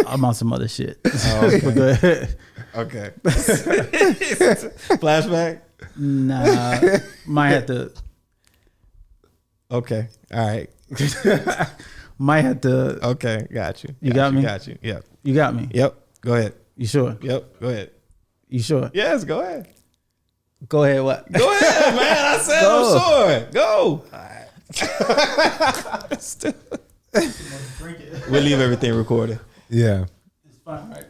I'm on some other shit. Oh, okay. But go ahead. Okay. Flashback? Nah, might have to. Okay. All right. Might have to. Okay. Got you. You got me? Got you. Yep. You got me. Yep. Go ahead. You sure? Yep. Go ahead. You sure? Yes, go ahead. Go ahead. What? Go ahead, man. I said I'm sure. Go. All right. We'll leave everything recorded. Yeah. It's fine, right?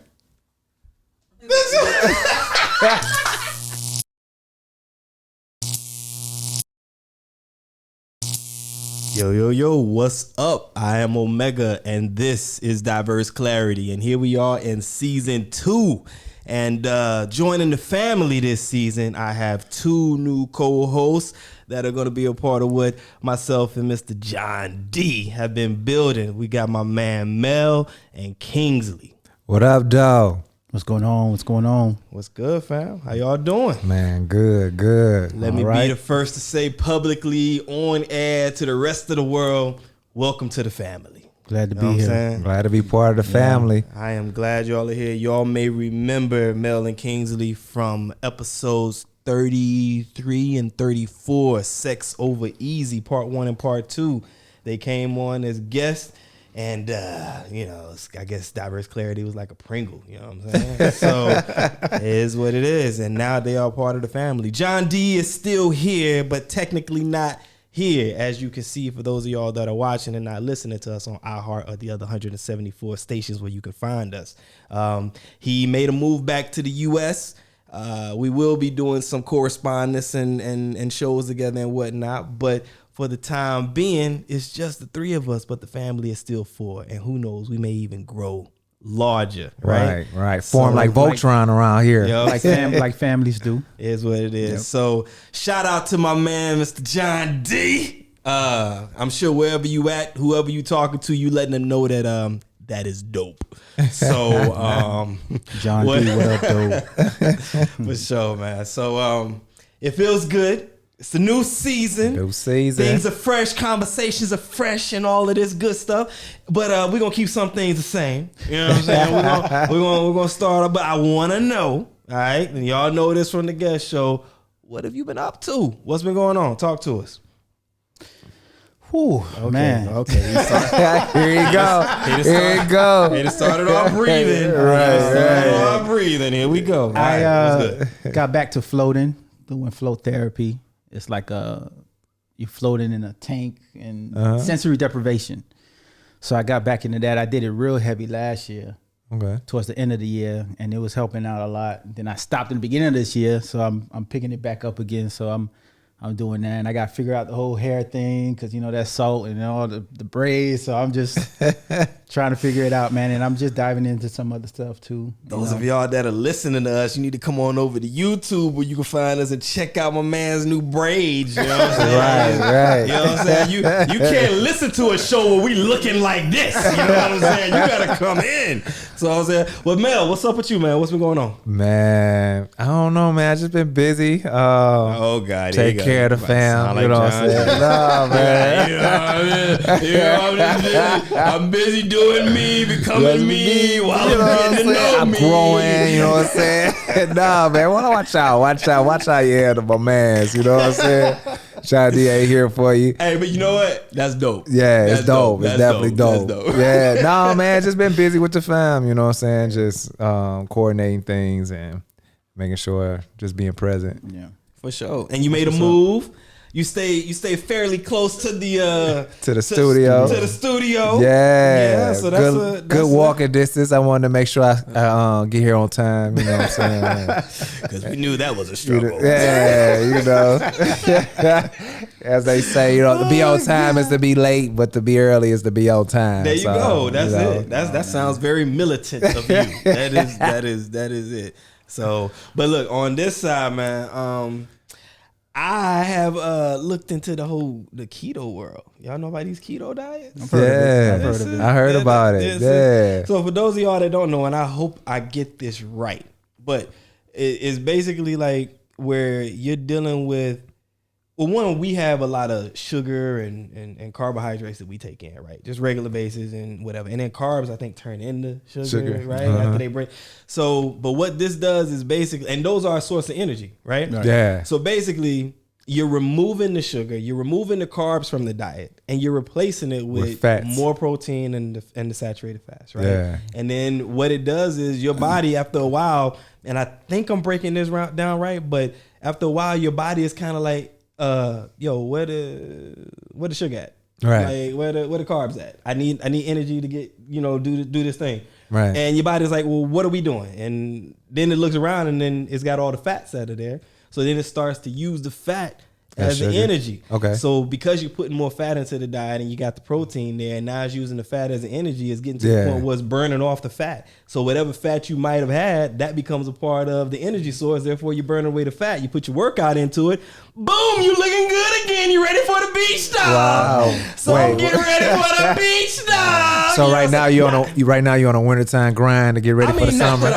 Yo, what's up? I am Omega, and this is Diverse Clarity. And here we are in season 2. And joining the family this season, I have 2 new co-hosts that are going to be a part of what myself and Mr. John D have been building. We got my man Melle and Kingsley. What up, dog? What's going on? What's going on? What's good, fam? How y'all doing? Man, good. Let me be the first to say publicly on air to the rest of the world, welcome to the family. Glad to You know be what I'm here. saying? Glad to be part of the family. I am glad y'all are here. Y'all may remember Melle and Kingsley from episodes 33 and 34, Sex Over Easy, part 1 and part 2. They came on as guests. And, I guess Diverse Clarity was like a Pringle, you know what I'm saying? So it is what it is. And now they are part of the family. John D is still here, but technically not here, as you can see for those of y'all that are watching and not listening to us on iHeart or the other 174 stations where you can find us. He made a move back to the U.S. We will be doing some correspondence and shows together and whatnot, but for the time being, it's just the 3 of us, but the family is still 4. And who knows, we may even grow larger, right? Right. Form like Voltron around here. Yo, Like families do. is what it is. Yep. So shout out to my man, Mr. John D. I'm sure wherever you at, whoever you talking to, you letting them know that that is dope. So John D, what up, though? for sure, man. So it feels good. It's a new season. Things are fresh. Conversations are fresh and all of this good stuff. But we're going to keep some things the same. You know what I'm saying? We're gonna start up. But I want to know, all right, and y'all know this from the guest show, what have you been up to? What's been going on? Talk to us. Whew, Okay, man. Okay. Here you go. He just started off breathing. Right. Here we go. All right, I what's good? got back to floating, doing float therapy. It's like you floating in a tank and sensory deprivation. So I got back into that. I did it real heavy last year, towards the end of the year, and it was helping out a lot. Then I stopped in the beginning of this year, so I'm picking it back up again. So I'm doing that, and I got to figure out the whole hair thing because that's salt and all the braids. So I'm just trying to figure it out, man. And I'm just diving into some other stuff too. Those of y'all that are listening to us, you need to come on over to YouTube where you can find us and check out my man's new braids. You know what I'm saying? Right. You know what I'm saying? You can't listen to a show where we looking like this. You know what I'm saying? You gotta come in. So I'm saying, well, Mel, what's up with you, man? What's been going on? Man, I don't know, man. I just been busy. Oh God, take care of the fam. Like you know what I'm saying? Nah, man. You know what I mean? I'm busy doing me, becoming me while I'm getting to know I'm me. growing, you know what I'm saying? Nah, man. Watch out you handle my mans, you know what I'm saying? Shot D ain't here for you. Hey, but you know what? That's dope. Yeah, it's dope. It's definitely dope. That's dope. Yeah, nah, man. Just been busy with the fam, you know what I'm saying? Just coordinating things and making sure, just being present. Yeah. For sure. And you made a move. You stay fairly close to the studio. To the studio. Yeah. So that's good walking distance. I wanted to make sure I get here on time. You know what I'm saying? Because we knew that was a struggle. As they say, to be on time is to be late, but to be early is to be on time. There you go. That's it. That sounds very militant of you. That is it. So, but look, on this side, man, I have looked into the keto world. Y'all know about these keto diets? I've heard of it. I heard about it. Yeah. So for those of y'all that don't know, and I hope I get this right, but it's basically like where you're dealing with Well, one, we have a lot of sugar and carbohydrates that we take in, right? Just regular basis and whatever. And then carbs, I think, turn into sugar. Right? After they break. So, but what this does is basically, and those are a source of energy, right? Yeah. So basically, you're removing the sugar, you're removing the carbs from the diet, and you're replacing it with more protein and the saturated fats, right? Yeah. And then what it does is your body, after a while, and I think I'm breaking this down right, but after a while, your body is kind of like, yo, where the sugar at? Right. Like where the carbs at? I need energy to get, do this thing. Right. And your body's like, well, what are we doing? And then it looks around and then it's got all the fats out of there. So then it starts to use the fat as the energy. Okay. So because you're putting more fat into the diet and you got the protein there, and now it's using the fat as the energy, it's getting to the point where it's burning off the fat. So whatever fat you might have had, that becomes a part of the energy source. Therefore, you're burning away the fat. You put your workout into it. Boom, you looking good again. You ready for the beach, dog? Wow. So I'm getting ready for the beach, dog. So right now you're on a wintertime grind to get ready for the summer.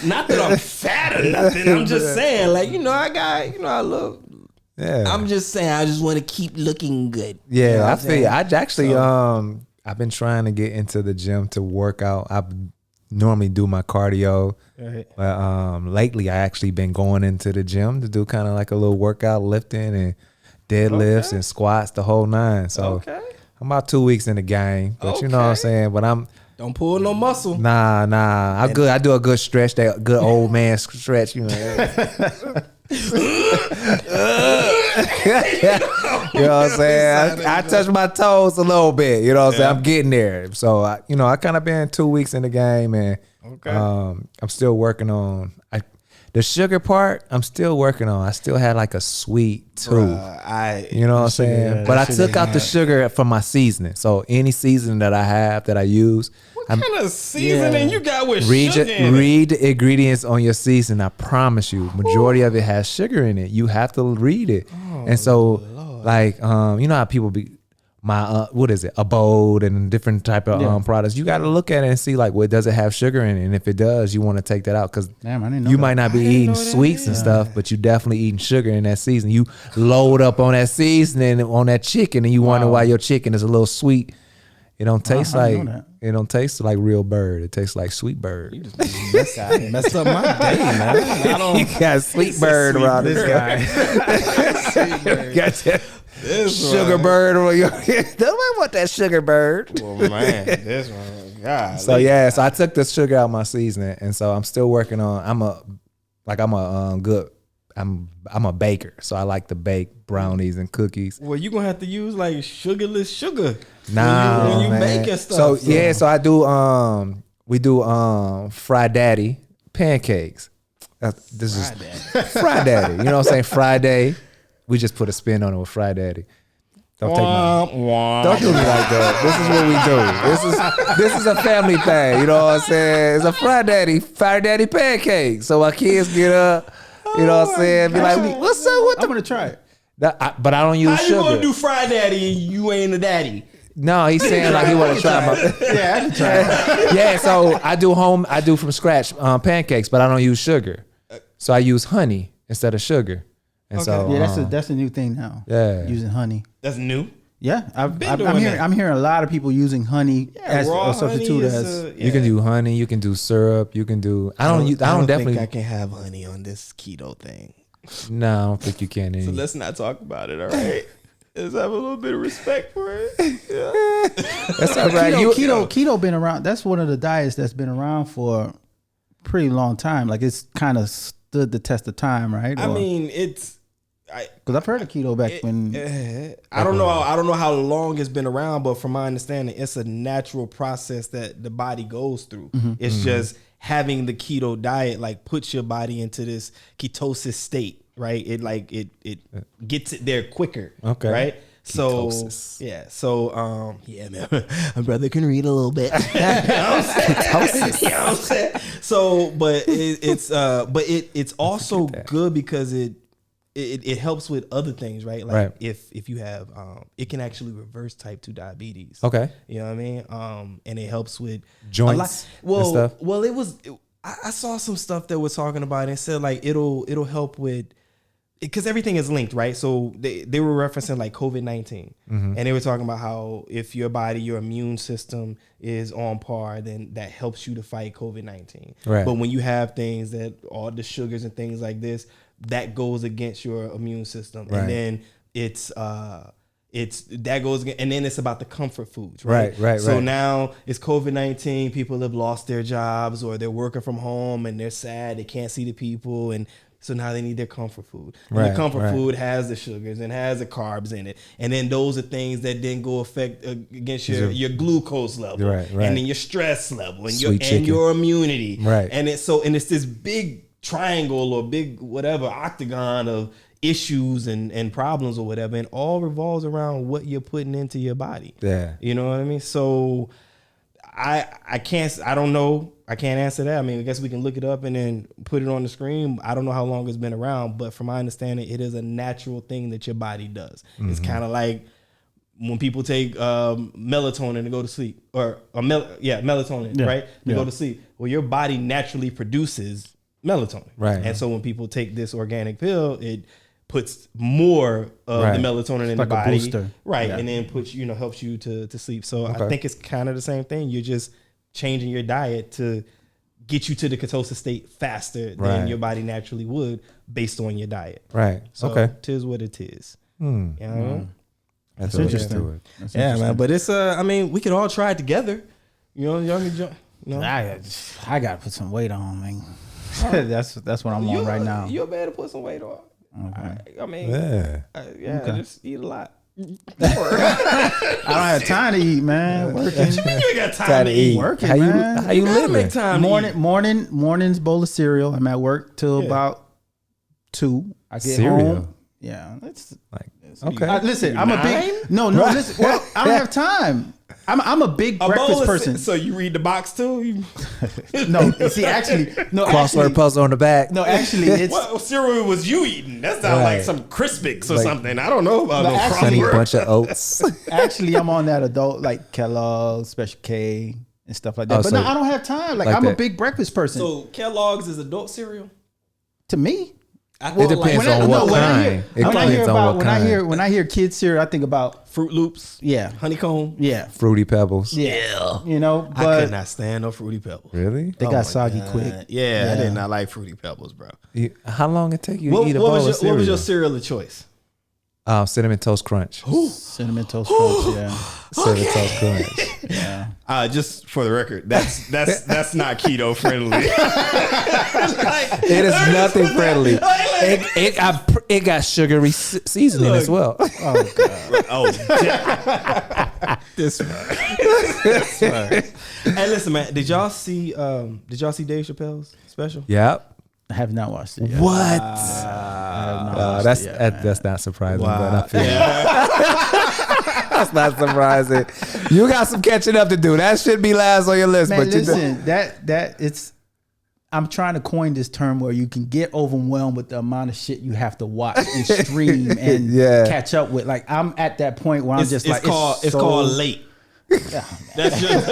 Not that I'm fat or nothing. I'm just saying, like, I look. Yeah. I'm just saying, I just want to keep looking good. Yeah, I feel. I actually, I've been trying to get into the gym to work out. I normally do my cardio, but lately I actually been going into the gym to do kind of like a little workout, lifting and deadlifts and squats, the whole nine. So I'm about 2 weeks in the game, but you know what I'm saying. But don't pull no muscle. Nah. I'm good. I do a good stretch, that good old man stretch. You know. You know what I'm saying? I touch my toes a little bit. You know what I'm saying? I'm getting there. So I kind of been 2 weeks in the game, and I'm still working on the sugar part. I'm still working on. I still had like a sweet tooth. You know what I'm saying? But I took out the sugar from my seasoning. So any seasoning that I have that I use. What kind of seasoning you got with sugar in it? Read the ingredients on your seasoning. I promise you, majority of it has sugar in it. You have to read it. And so, like, you know how people be what is it? Abode and different type of products. You got to look at it and see like, well, does it have sugar in it? And if it does, you want to take that out because you might not be eating sweets and stuff, but you definitely eating sugar in that season. You load up on that seasoning on that chicken, and you wonder why your chicken is a little sweet. It don't taste like real bird. It tastes like sweet bird. You just messed up my day, man. You got sweet bird around this guy. Sweet bird. Got that sugar bird on your head. Nobody want that sugar bird. Oh man, this one, God. So so I took the sugar out of my seasoning, and so I'm still working on. I'm a baker, so I like to bake brownies and cookies. Well, you gonna have to use like sugarless sugar. Nah, when you man. baking stuff. So I do. We do fried daddy pancakes. This is fried daddy. You know what I'm saying? Friday. We just put a spin on it with fried daddy. Don't do me like that. This is what we do. This is a family thing. You know what I'm saying? It's a fried daddy pancake. So our kids get up. You know what I'm saying? Be like, what's up with I'm gonna try it. But I don't use sugar. How you gonna do fried daddy and you ain't a daddy? No, he's saying like he want to try my. Yeah, I can try it. Yeah, so I do from scratch pancakes, but I don't use sugar. So I use honey instead of sugar. And so that's a new thing now. Yeah, using honey. That's new. Yeah, I'm hearing a lot of people using honey as a substitute. You can do honey, you can do syrup, you can do. I don't definitely think I can have honey on this keto thing. No, I don't think you can. So let's not talk about it. All right. Let's have a little bit of respect for it. Yeah. That's all right. Keto been around. That's one of the diets that's been around for a pretty long time. Like it's kind of stood the test of time, right? I mean, it's. Because I've heard of keto back when I don't know how long it's been around, but from my understanding, it's a natural process that the body goes through. Mm-hmm. It's just having the keto diet like puts your body into this ketosis state, right? It gets it there quicker, okay, right? Ketosis. Man, my brother can read a little bit. You know what I'm saying? So, but it's also good because it helps with other things, right? Like if you have, it can actually reverse type 2 diabetes. Okay. You know what I mean? And it helps with joints and stuff. Well, I saw some stuff that was talking about it and said like, it'll help with, because everything is linked, right? So they were referencing like COVID-19, and they were talking about how if your immune system is on par, then that helps you to fight COVID-19. Right. But when you have things that all the sugars and things like this, that goes against your immune system, Right. and then it's that goes against, and then it's about the comfort foods, right? So now it's COVID-19. People have lost their jobs, or they're working from home, and they're sad. They can't see the people, and so now they need their comfort food. And the comfort food has the sugars and has the carbs in it. And then those are things that then go affect against your glucose level. Right. And then your stress level and Sweet your immunity. Right. And it's this big triangle or big whatever octagon of issues and problems or whatever. And all revolves around what you're putting into your body. Yeah. You know what I mean? So I don't know. I can't answer that. I mean, I guess we can look it up and then put it on the screen. I don't know how long it's been around, but from my understanding, it is a natural thing that your body does. It's kind of like when people take melatonin to go to sleep, or melatonin, right? To go to sleep. Well, your body naturally produces melatonin. Right. And so when people take this organic pill, it puts more of the melatonin in the body. A booster. Right. Yeah. And then helps you to sleep. So I think it's kind of the same thing. You're just changing your diet to get you to the ketosis state faster than your body naturally would based on your diet. Right. So tis what it is. You know? That's interesting. Man. But it's I mean, we could all try it together. You know, y'all can join. You know? I gotta put some weight on, man. That's what I'm on right now. You're better to put some weight on. Okay. I mean, just eat a lot. I don't have time to eat, man. Working. What you mean you ain't got time to eat? Working, how man. you living? Make time Morning's bowl of cereal. I'm at work till about 2. I get Cereal? home. Yeah, it's Like, okay. listen, I'm a big listen. Well, I don't have time. I'm a big breakfast person. So you read the box too? No, see, actually, Crossword puzzle on the back. No, actually, it's what cereal was you eating? That sounds like some Crispix or something. I don't know about no Honey crossword. bunch of oats. actually I'm on that adult like Kellogg's, Special K, and stuff like that. But no, I don't have time. Like I'm a big breakfast person. So Kellogg's is adult cereal? To me, It depends on what kind. When I hear kids cereal, I think about Fruit Loops, honeycomb, Fruity Pebbles. You know, but I could not stand no Fruity Pebbles. Really? they got soggy quick. I did not like Fruity Pebbles, bro. How long it take you to eat a bowl of cereal? What was your cereal of choice? Cinnamon Toast Crunch. Cinnamon Toast Crunch, Cinnamon Toast Crunch. Just for the record, that's not keto friendly. It is nothing friendly. It got sugary seasoning as well. Oh god. This one. Hey, listen, man. Did y'all see Dave Chappelle's special? Yep. I have not watched it yet. What? I have not watched it yet, that's not surprising, but I feel that's not surprising. You got some catching up to do. That should be last on your list. Man, but listen, it's. I'm trying to coin this term where you can get overwhelmed with the amount of shit you have to watch and stream and catch up with. Like I'm at that point where it's called late. That's just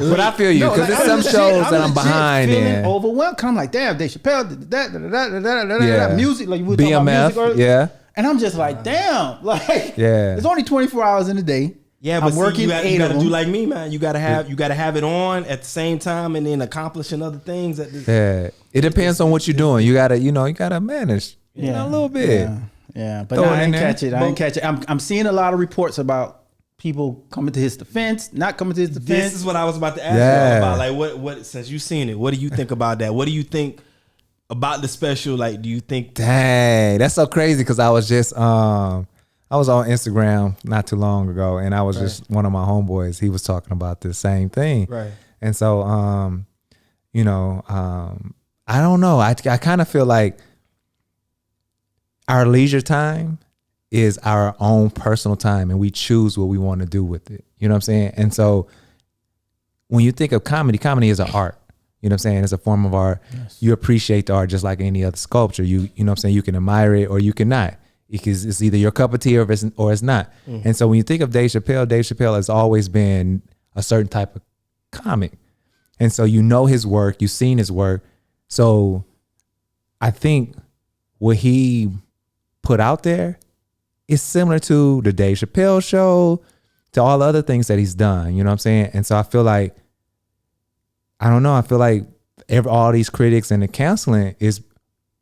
but I feel you because there's some shows that I'm behind in. Overwhelmed. I'm like, damn, Dave Chappelle did that, music, like we were talking about music earlier. And I'm just like, damn, like, there's only 24 hours in a day. Yeah, but I'm working. You gotta do like me, man. You gotta have it on at the same time and then accomplishing other things. It depends on what you're doing. You gotta manage. A little bit. Yeah. But I didn't catch it. I'm seeing a lot of reports about people coming to his defense, not coming to his defense. This is what I was about to ask you about. Like, what? Since you've seen it, what do you think about that? What do you think about the special? Like, do you think? Dang, that's so crazy. Because I was just I was on Instagram not too long ago, and I was just one of my homeboys. He was talking about the same thing, right? And so, I don't know. I kind of feel like our leisure time is our own personal time, and we choose what we want to do with it. You know what I'm saying? And so when you think of comedy is an art. You know what I'm saying? It's a form of art. Yes. You appreciate the art just like any other sculpture. You know what I'm saying? You can admire it or you cannot. Because it's either your cup of tea or it's not. Mm-hmm. And so when you think of Dave Chappelle has always been a certain type of comic. And so you know his work, you've seen his work. So I think what he put out there is similar to the Dave Chappelle show, to all the other things that he's done. You know what I'm saying? And so I feel like, I don't know. I feel like all these critics and the canceling is,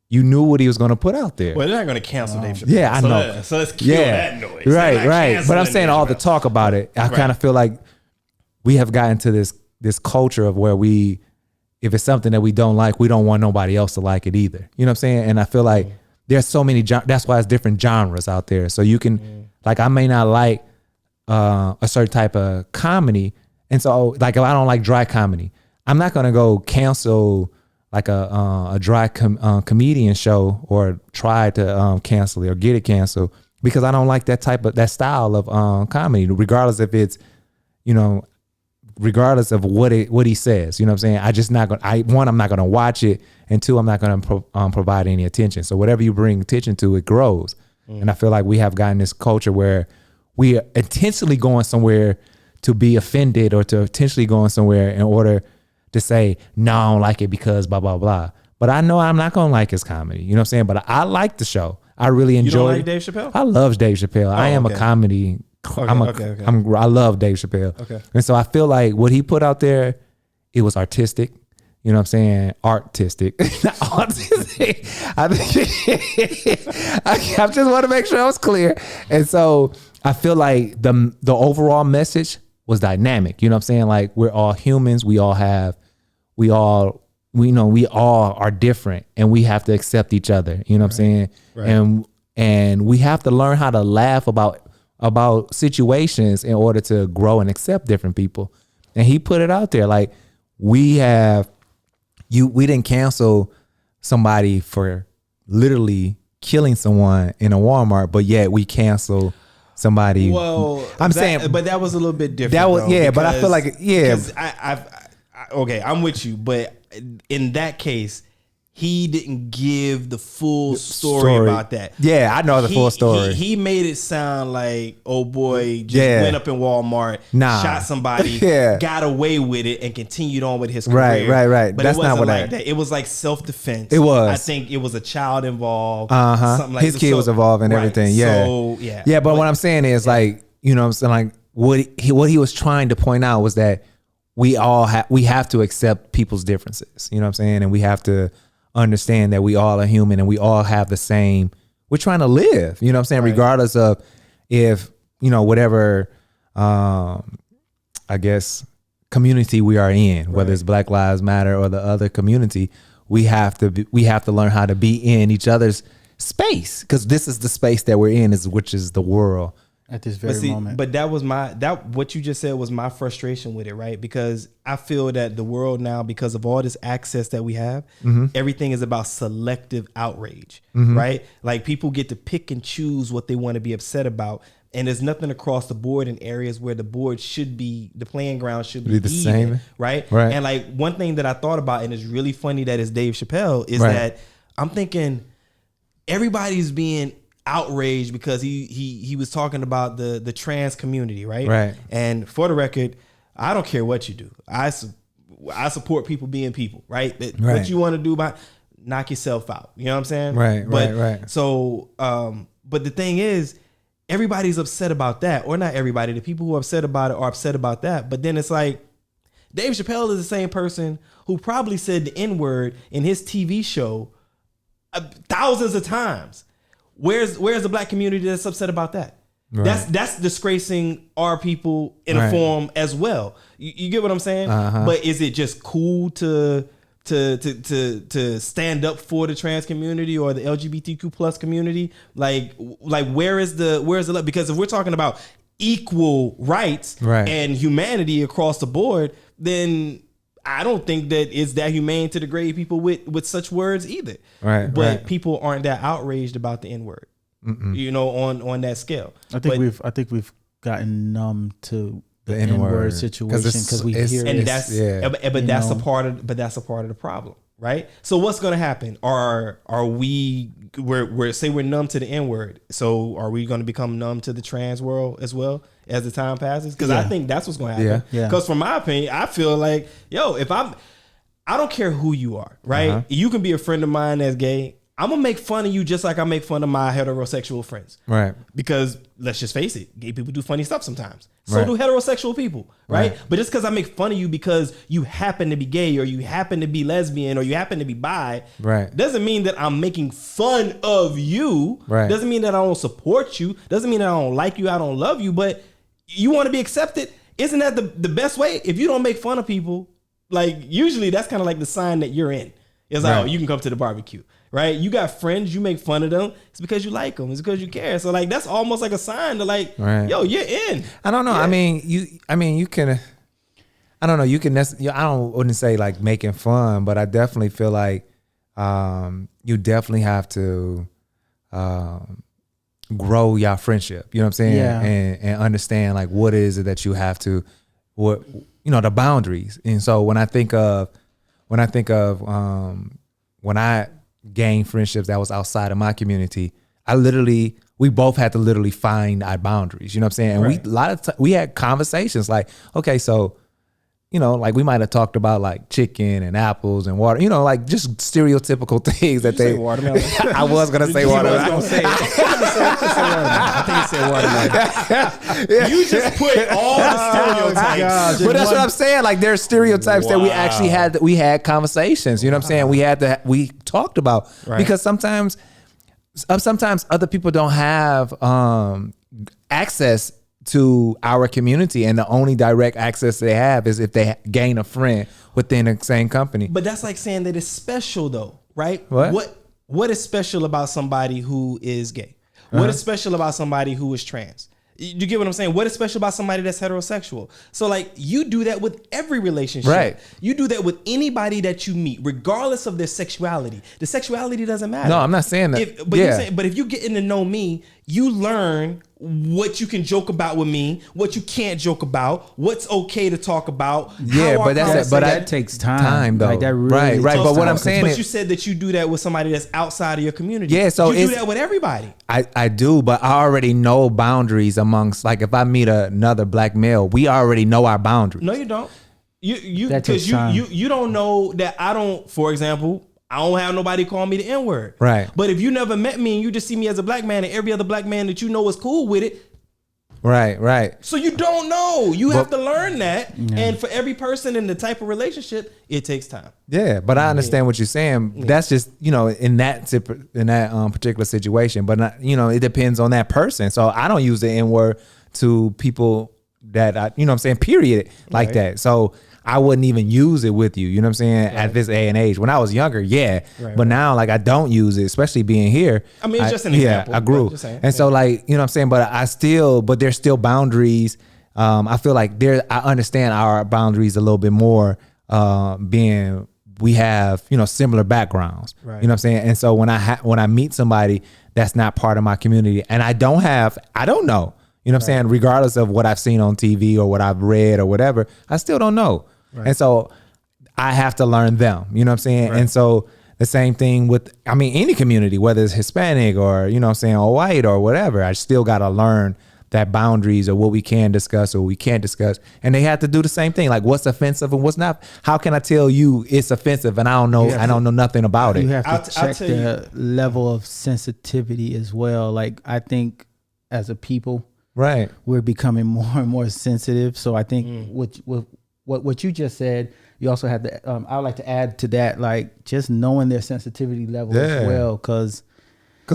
you knew what he was going to put out there. Well, they're not going to cancel Dave Chappelle. Yeah, I know. So let's kill that noise. Right. But I'm saying all the talk about it, I kind of feel like we have gotten to this culture of where if it's something that we don't like, we don't want nobody else to like it either. You know what I'm saying? And I feel like there's so many, that's why it's different genres out there. So you can, like, I may not like a certain type of comedy. And so, like, if I don't like dry comedy, I'm not going to go cancel like a dry comedian show or try to cancel it or get it canceled because I don't like that style of comedy, regardless if it's, regardless of what he says. You know what I'm saying? I'm not gonna watch it, and two, I'm not gonna provide any attention. So whatever you bring attention to, it grows. And I feel like we have gotten this culture where we are intentionally going somewhere to be offended or to intentionally going somewhere in order to say, no, I don't like it because blah, blah, blah. But I know I'm not going to like his comedy. You know what I'm saying? But I like the show. I really enjoy it. You don't like Dave Chappelle? I love Dave Chappelle. I am a comedy. Okay. I love Dave Chappelle. Okay. And so I feel like what he put out there, it was artistic. You know what I'm saying? Artistic. Not autistic. I just want to make sure I was clear. And so I feel like the overall message was dynamic. You know what I'm saying? Like, we're all humans. We all are different, and we have to accept each other. You know what I'm saying? Right. And we have to learn how to laugh about situations in order to grow and accept different people. And he put it out there. Like, we didn't cancel somebody for literally killing someone in a Walmart, but yet we cancel somebody. Well, but that was a little bit different. That was but I feel like okay, I'm with you, but in that case, he didn't give the full story about that. Yeah, I know the full story. He made it sound like, oh boy, just went up in Walmart, shot somebody, got away with it, and continued on with his career. Right. But that's it wasn't not what like that. It was like self-defense. It was. I think it was a child involved. Something like his kid was involved and everything. Yeah. So, but what I'm saying is like, you know what I'm saying? Like, what he was trying to point out was that we have to accept people's differences. You know what I'm saying? And we have to understand that we all are human and we all have the same, we're trying to live, you know what I'm saying? Right. Regardless of if, whatever, I guess, community we are in, whether it's Black Lives Matter or the other community, we have to learn how to be in each other's space, because this is the space that we're in, which is the world. At this very moment. But that was what you just said was my frustration with it, right? Because I feel that the world now, because of all this access that we have, everything is about selective outrage, right? Like, people get to pick and choose what they want to be upset about. And there's nothing across the board in areas where the playing ground should be the same, right? And like, one thing that I thought about, and it's really funny that it's Dave Chappelle, is that I'm thinking everybody's being outraged because he was talking about the trans community, right? And for the record, I don't care what you do. I support people being people, right? What you want to do about, knock yourself out. You know what I'm saying? Right. So, but the thing is, everybody's upset about that, or not everybody. The people who are upset about it are upset about that. But then it's like, Dave Chappelle is the same person who probably said the N-word in his TV show thousands of times. Where's the black community that's upset about that? Right. That's disgracing our people in a form as well. You get what I'm saying? But is it just cool to stand up for the trans community or the LGBTQ plus community? Like where is the love? Because if we're talking about equal rights and humanity across the board, then I don't think that it's that humane to degrade people with such words either. But people aren't that outraged about the N-word, on that scale. I think we've gotten numb to the N-word situation because we hear it. But that's a part of the problem, right? So what's going to happen? We're numb to the N-word. So are we going to become numb to the trans world as well as the time passes? Because I think that's what's going to happen. Because from my opinion, I feel like, I don't care who you are, right? You can be a friend of mine that's gay. I'm gonna make fun of you just like I make fun of my heterosexual friends. Right. Because let's just face it, gay people do funny stuff sometimes. So do heterosexual people, right? But just because I make fun of you because you happen to be gay or you happen to be lesbian or you happen to be bi, doesn't mean that I'm making fun of you. Right. Doesn't mean that I don't support you. Doesn't mean that I don't like you, I don't love you, but you want to be accepted. Isn't that the best way? If you don't make fun of people, like usually that's kind of like the sign that you're in. It's like, oh, you can come to the barbecue. Right, you got friends, you make fun of them. It's because you like them. It's because you care. So like that's almost like a sign to like, yo, you're in. I don't know. Yeah. I mean, you can. I don't know. You can. Wouldn't say like making fun, but I definitely feel like you definitely have to grow your friendship. You know what I'm saying? Yeah. And understand like what is it that you have to, the boundaries. And so when I think of when I gained friendships that was outside of my community, we both had to literally find our boundaries. You know what I'm saying? And we had conversations like, okay, so, like we might have talked about like chicken and apples and water, like just stereotypical things that they. Watermelon? I was gonna say watermelon. I think you said watermelon. You just put all the stereotypes. But that's what I'm saying. Like there's stereotypes that we actually had conversations. You know what I'm saying? We talked about because sometimes other people don't have access to our community, and the only direct access they have is if they gain a friend within the same company. But that's like saying that it's special though, right? What is special about somebody who is gay? What is special about somebody who is trans? You get what I'm saying? What is special about somebody that's heterosexual? So like you do that with every relationship. Right. You do that with anybody that you meet, regardless of their sexuality. The sexuality doesn't matter. No, I'm not saying that. But if you getting to know me, you learn what you can joke about with me, what you can't joke about, what's okay to talk about. Yeah, but that takes time though. Like that really right. But what I'm saying is, you said that you do that with somebody that's outside of your community. Yeah, so you do that with everybody. I do, but I already know boundaries amongst, like if I meet another black male, we already know our boundaries. No, you don't. You don't know that I don't. For example, I don't have nobody call me the N-word. Right. But if you never met me and you just see me as a black man and every other black man that you know is cool with it. Right. So you don't know. You have to learn that. Yeah. And for every person in the type of relationship, it takes time. Yeah, but I understand what you're saying. Yeah. That's just, in that particular situation. But, it depends on that person. So I don't use the N-word to people that, period, like that. So I wouldn't even use it with you. You know what I'm saying? Right. At this day and age. When I was younger, yeah. But now, like, I don't use it, especially being here. I mean, it's just an example. Yeah, I grew. And so, like, you know what I'm saying? But there's still boundaries. I feel like I understand our boundaries a little bit more, being we have, similar backgrounds. Right. You know what I'm saying? And so when I meet somebody that's not part of my community and I don't know. You know what I'm saying? Regardless of what I've seen on TV or what I've read or whatever, I still don't know. Right. And so I have to learn them. You know what I'm saying? Right. And so the same thing with, any community, whether it's Hispanic or, or white or whatever, I still got to learn that boundaries of what we can discuss or we can't discuss. And they have to do the same thing. Like what's offensive and what's not. How can I tell you it's offensive and I don't know nothing about it? You have to check the level of sensitivity as well. Like I think as a people, right, we're becoming more and more sensitive. So I think what you just said, you also have to. I would like to add to that, like just knowing their sensitivity level as well, because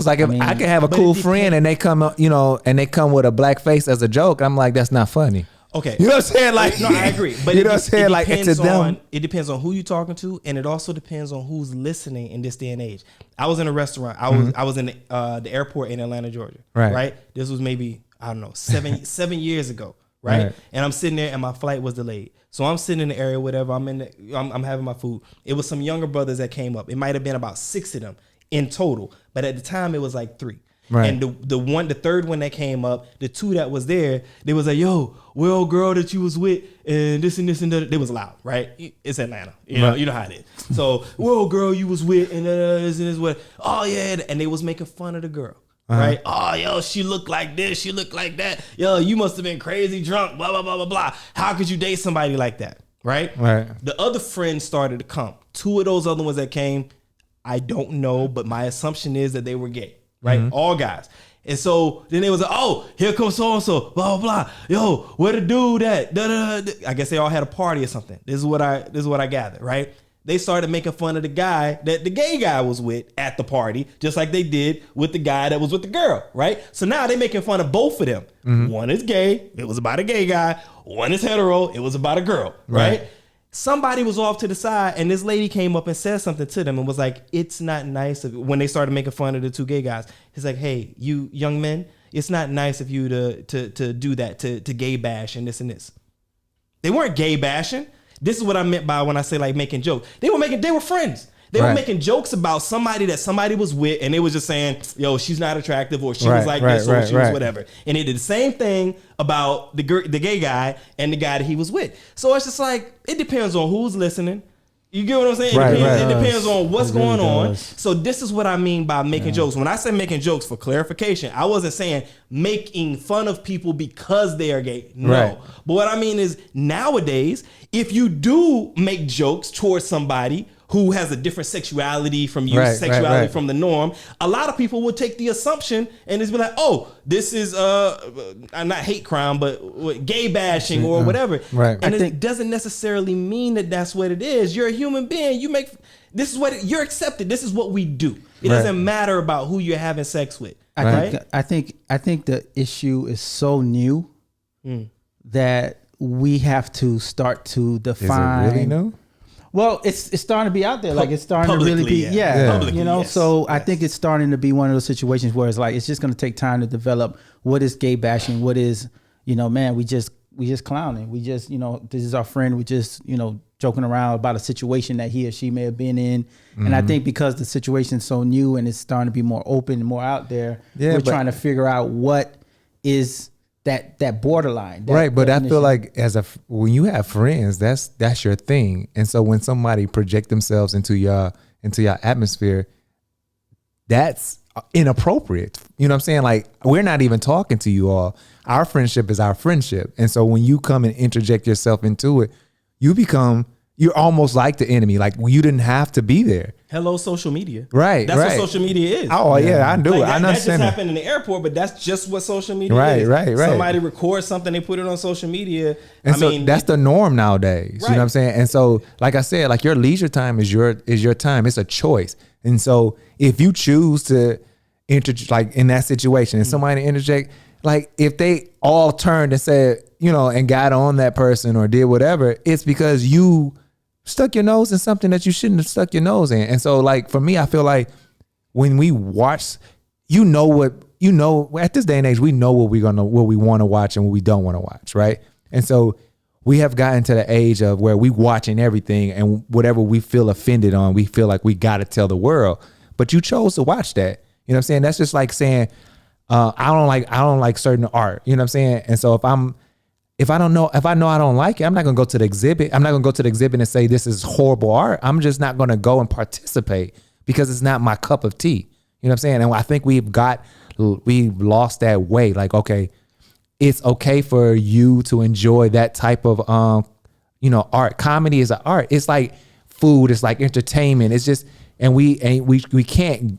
like if I could have a cool friend and they come, and they come with a black face as a joke, I'm like, that's not funny. Okay, you know what I'm saying? Like, no, I agree, but you know what I'm saying? Like, to them, it depends on who you're talking to, and it also depends on who's listening in this day and age. I was in a restaurant. I was in the airport in Atlanta, Georgia. Right. This was maybe, I don't know, 7 years ago, right? And I'm sitting there and my flight was delayed. So I'm sitting in the area, whatever, I'm having my food. It was some younger brothers that came up. It might have been about 6 of them in total, but at the time it was like 3. Right. And the third one that came up, the 2 that was there, they was like, yo, where old girl that you was with and this and that. They was loud, right? It's Atlanta. You know how it is. So, where old girl you was with and this and this what? Oh yeah, and they was making fun of the girl. Right? Oh, yo, she looked like this, she looked like that. Yo, you must have been crazy drunk, blah, blah, blah, blah, blah. How could you date somebody like that? Right? Right. The other friends started to come. 2 of those other ones that came, I don't know, but my assumption is that they were gay, right? All guys. And so then it was like, oh, here comes so-and-so, blah, blah, blah. Yo, where the dude at? Da, da, da. I guess they all had a party or something. This is what I gathered, right? They started making fun of the guy that the gay guy was with at the party, just like they did with the guy that was with the girl, right? So now they're making fun of both of them. One is gay, it was about a gay guy. One is hetero, it was about a girl, right? Somebody was off to the side, and this lady came up and said something to them and was like, it's not nice when they started making fun of the two gay guys. It's like, hey, you young men, it's not nice of you to do that, to gay bash and this. They weren't gay bashing. This is what I meant by when I say like making jokes. They were friends. They were making jokes about somebody that somebody was with, and they was just saying, yo, she's not attractive, or she was like this, or she was whatever. And they did the same thing about the gay guy and the guy that he was with. So it's just like, it depends on who's listening. You get what I'm saying? It depends on what's going on. So this is what I mean by making jokes. When I say making jokes, for clarification, I wasn't saying making fun of people because they are gay. No. But what I mean is, nowadays, if you do make jokes towards somebody who has a different sexuality from you, from the norm, a lot of people will take the assumption and just be like, oh, this is not hate crime, but gay bashing or whatever. And it doesn't necessarily mean that that's what it is. You're a human being. This is what you're accepted. This is what we do. It doesn't matter about who you're having sex with. I think the issue is so new that we have to start to define. Is it really new? Well, it's starting to be out there. Like, it's starting to really be, Publicly, you know. So I think it's starting to be one of those situations where it's like, it's just going to take time to develop what is gay bashing, what is, man, we just clowning, we just, this is our friend, we just, joking around about a situation that he or she may have been in. And I think because the situation's so new and it's starting to be more open and more out there, we're trying to figure out what is that borderline. But I feel like when you have friends, that's your thing. And so when somebody project themselves into your atmosphere, that's inappropriate. You know what I'm saying? Like, we're not even talking to you all. Our friendship is our friendship. And so when you come and interject yourself into it, you're almost like the enemy. Like, you didn't have to be there. Hello, social media. Right. That's what social media is. Oh, yeah, I do. Like, I understand. That just happened in the airport, but that's just what social media is. Right. Somebody records something, they put it on social media. And that's the norm nowadays. You know what I'm saying? And so, like I said, like, your leisure time is your time. It's a choice. And so if you choose to like in that situation and somebody interject, like, if they all turned and said, and got on that person or did whatever, it's because you stuck your nose in something that you shouldn't have stuck your nose in. And so, like, for me, I feel like when we watch, at this day and age, we know what we want to watch and what we don't want to watch, right? And so we have gotten to the age of where we watching everything, and whatever we feel offended on, we feel like we got to tell the world. But you chose to watch that. You know what I'm saying? That's just like saying, I don't like certain art. You know what I'm saying? And so if I know I don't like it, I'm not gonna go to the exhibit. I'm not gonna go to the exhibit and say this is horrible art. I'm just not gonna go and participate because it's not my cup of tea. You know what I'm saying? And I think we've lost that way. Like, okay, it's okay for you to enjoy that type of art. Comedy is an art. It's like food. It's like entertainment. It's just, and we can't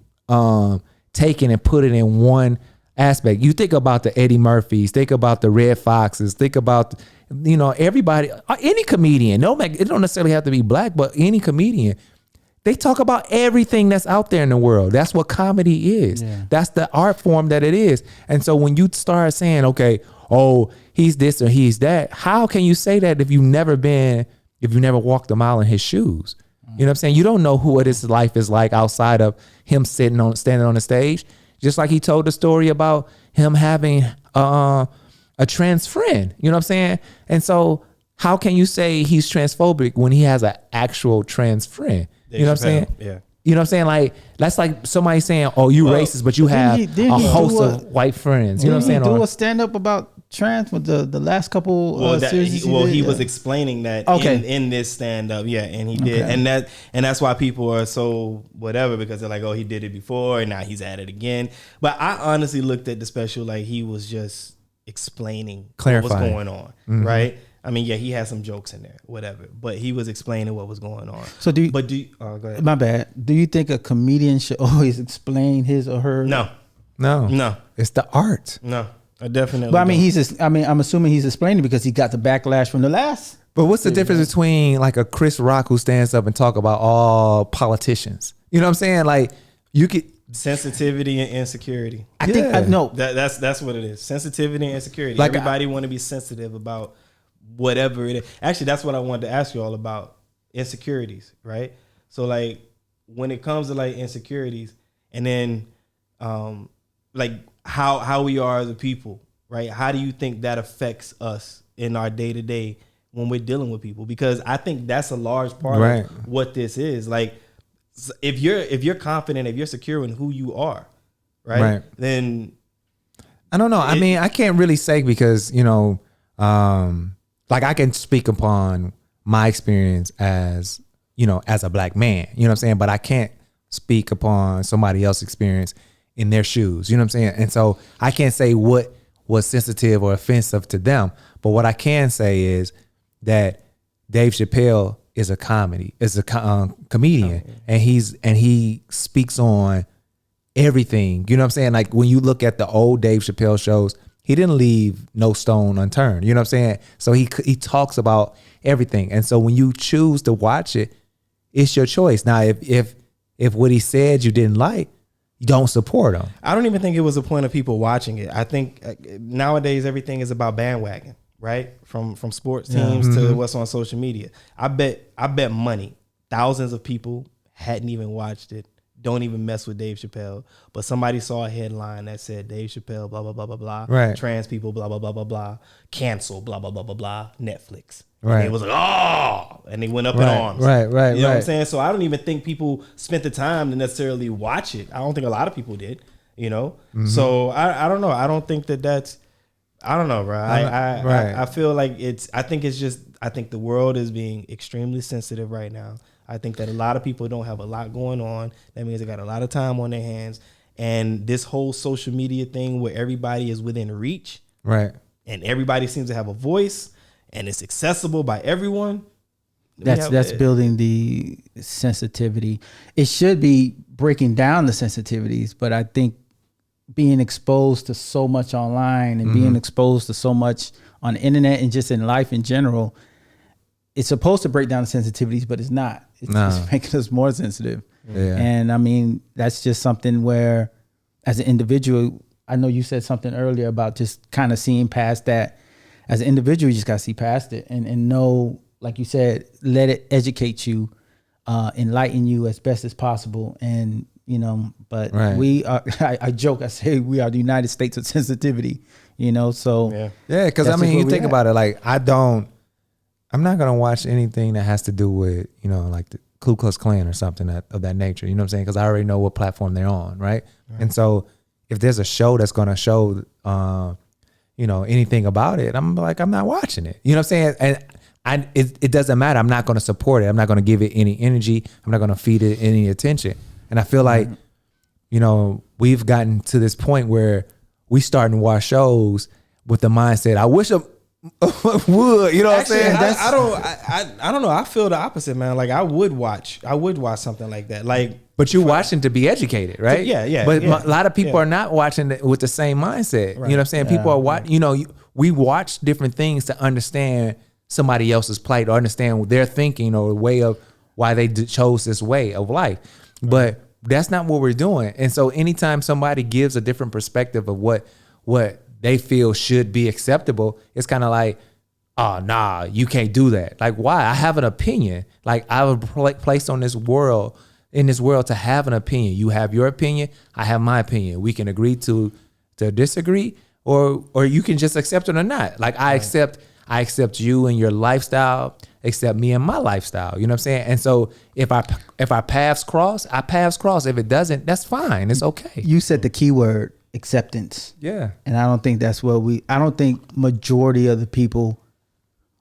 take it and put it in one aspect. You think about the Eddie Murphys, think about the Red Foxes, think about, everybody, any comedian, it don't necessarily have to be black, but any comedian, they talk about everything that's out there in the world. That's what comedy is. Yeah. That's the art form that it is. And so when you start saying, okay, oh, he's this or he's that, how can you say that if you never walked a mile in his shoes? You know what I'm saying? You don't know what his life is like outside of him standing on the stage. Just like he told the story about him having a trans friend. You know what I'm saying? And so how can you say he's transphobic when he has an actual trans friend? Dave you know what I'm Chappelle, saying? Yeah. You know what I'm saying? Like, that's like somebody saying, oh, you racist, but you have a host of white friends. You know what I'm saying? Did he do a stand-up about trans with the last couple series? He was explaining that in this stand-up. Yeah, and he did. Okay. And that's why people are so whatever, because they're like, oh, he did it before and now he's at it again. But I honestly looked at the special like he was just explaining what was going on, right? I mean, yeah, he had some jokes in there, whatever. But he was explaining what was going on. So go ahead. My bad. Do you think a comedian should always explain his or her? No. It's the art. No, I definitely. But I mean, I'm assuming he's explaining because he got the backlash from the last. But what's the difference between like a Chris Rock who stands up and talk about all politicians? You know what I'm saying? Like you could sensitivity and insecurity. I think I know that's what it is. Sensitivity and insecurity. Like everybody want to be sensitive about whatever it is. Actually, that's what I wanted to ask you all about, insecurities, right? So like when it comes to like insecurities, and then like how we are as a people, right? How do you think that affects us in our day to day when we're dealing with people? Because I think that's a large part of what this is. Like if you're confident, if you're secure in who you are, right? Then I don't know. I mean, I can't really say because, you know, like I can speak upon my experience as, you know, as a black man, you know what I'm saying? But I can't speak upon somebody else's experience in their shoes, you know what I'm saying? And so I can't say what was sensitive or offensive to them. But what I can say is that Dave Chappelle is a comedian, and he speaks on everything. You know what I'm saying? Like when you look at the old Dave Chappelle shows, he didn't leave no stone unturned. You know what I'm saying? So he talks about everything. And so when you choose to watch it, it's your choice. Now, if what he said you didn't like, you don't support him. I don't even think it was a point of people watching it. I think nowadays everything is about bandwagon, right? From sports teams to what's on social media. I bet money thousands of people hadn't even watched it, don't even mess with Dave Chappelle, but somebody saw a headline that said Dave Chappelle, blah, blah, blah, blah, blah, right. Trans people, blah, blah, blah, blah, blah, cancel, blah, blah, blah, blah, blah, Netflix. Right. And it was like, oh, and they went up in arms. Right. You know what I'm saying? So I don't even think people spent the time to necessarily watch it. I don't think a lot of people did, you know? Mm-hmm. So I don't know. I don't think that's, I don't know, bro. I feel like I think the world is being extremely sensitive right now. I think that a lot of people don't have a lot going on. That means they got a lot of time on their hands. And this whole social media thing where everybody is within reach. Right. And everybody seems to have a voice and it's accessible by everyone. That's building the sensitivity. It should be breaking down the sensitivities, but I think being exposed to so much online and being exposed to so much on the internet and just in life in general, it's supposed to break down the sensitivities, but it's not. It's making us more sensitive. Yeah. And I mean, that's just something where as an individual, I know you said something earlier about just kind of seeing past that. As an individual, you just got to see past it and know, like you said, let it educate you, enlighten you as best as possible. And, you know, but we are, I joke, I say we are the United States of sensitivity, you know, so. Yeah, because I mean, you think about it, like I'm not going to watch anything that has to do with, you know, like the Ku Klux Klan or something of that nature. You know what I'm saying? Because I already know what platform they're on, right? And so if there's a show that's going to show, you know, anything about it, I'm like, I'm not watching it. You know what I'm saying? And it doesn't matter. I'm not going to support it. I'm not going to give it any energy. I'm not going to feed it any attention. And I feel like, you know, we've gotten to this point where we starting to watch shows with the mindset, I wish I would, you know what I'm saying? I don't know. I feel the opposite, man. Like I would watch something like that. Like, but you're watching to be educated, right? Yeah. But a lot of people are not watching it with the same mindset. Right. You know what I'm saying? People are watching, you know, we watch different things to understand somebody else's plight or understand their thinking or way of why they chose this way of life. Right. But that's not what we're doing. And so anytime somebody gives a different perspective of what they feel should be acceptable, it's kind of like, oh, nah, you can't do that. Like, why? I have an opinion. Like, I was placed on this world, to have an opinion. You have your opinion, I have my opinion. We can agree to disagree, or you can just accept it or not. Like, I accept you and your lifestyle, accept me and my lifestyle. You know what I'm saying? And so if our paths cross, our paths cross. If it doesn't, that's fine. It's okay. You said the key word, acceptance. Yeah. And I don't think that's what I don't think majority of the people,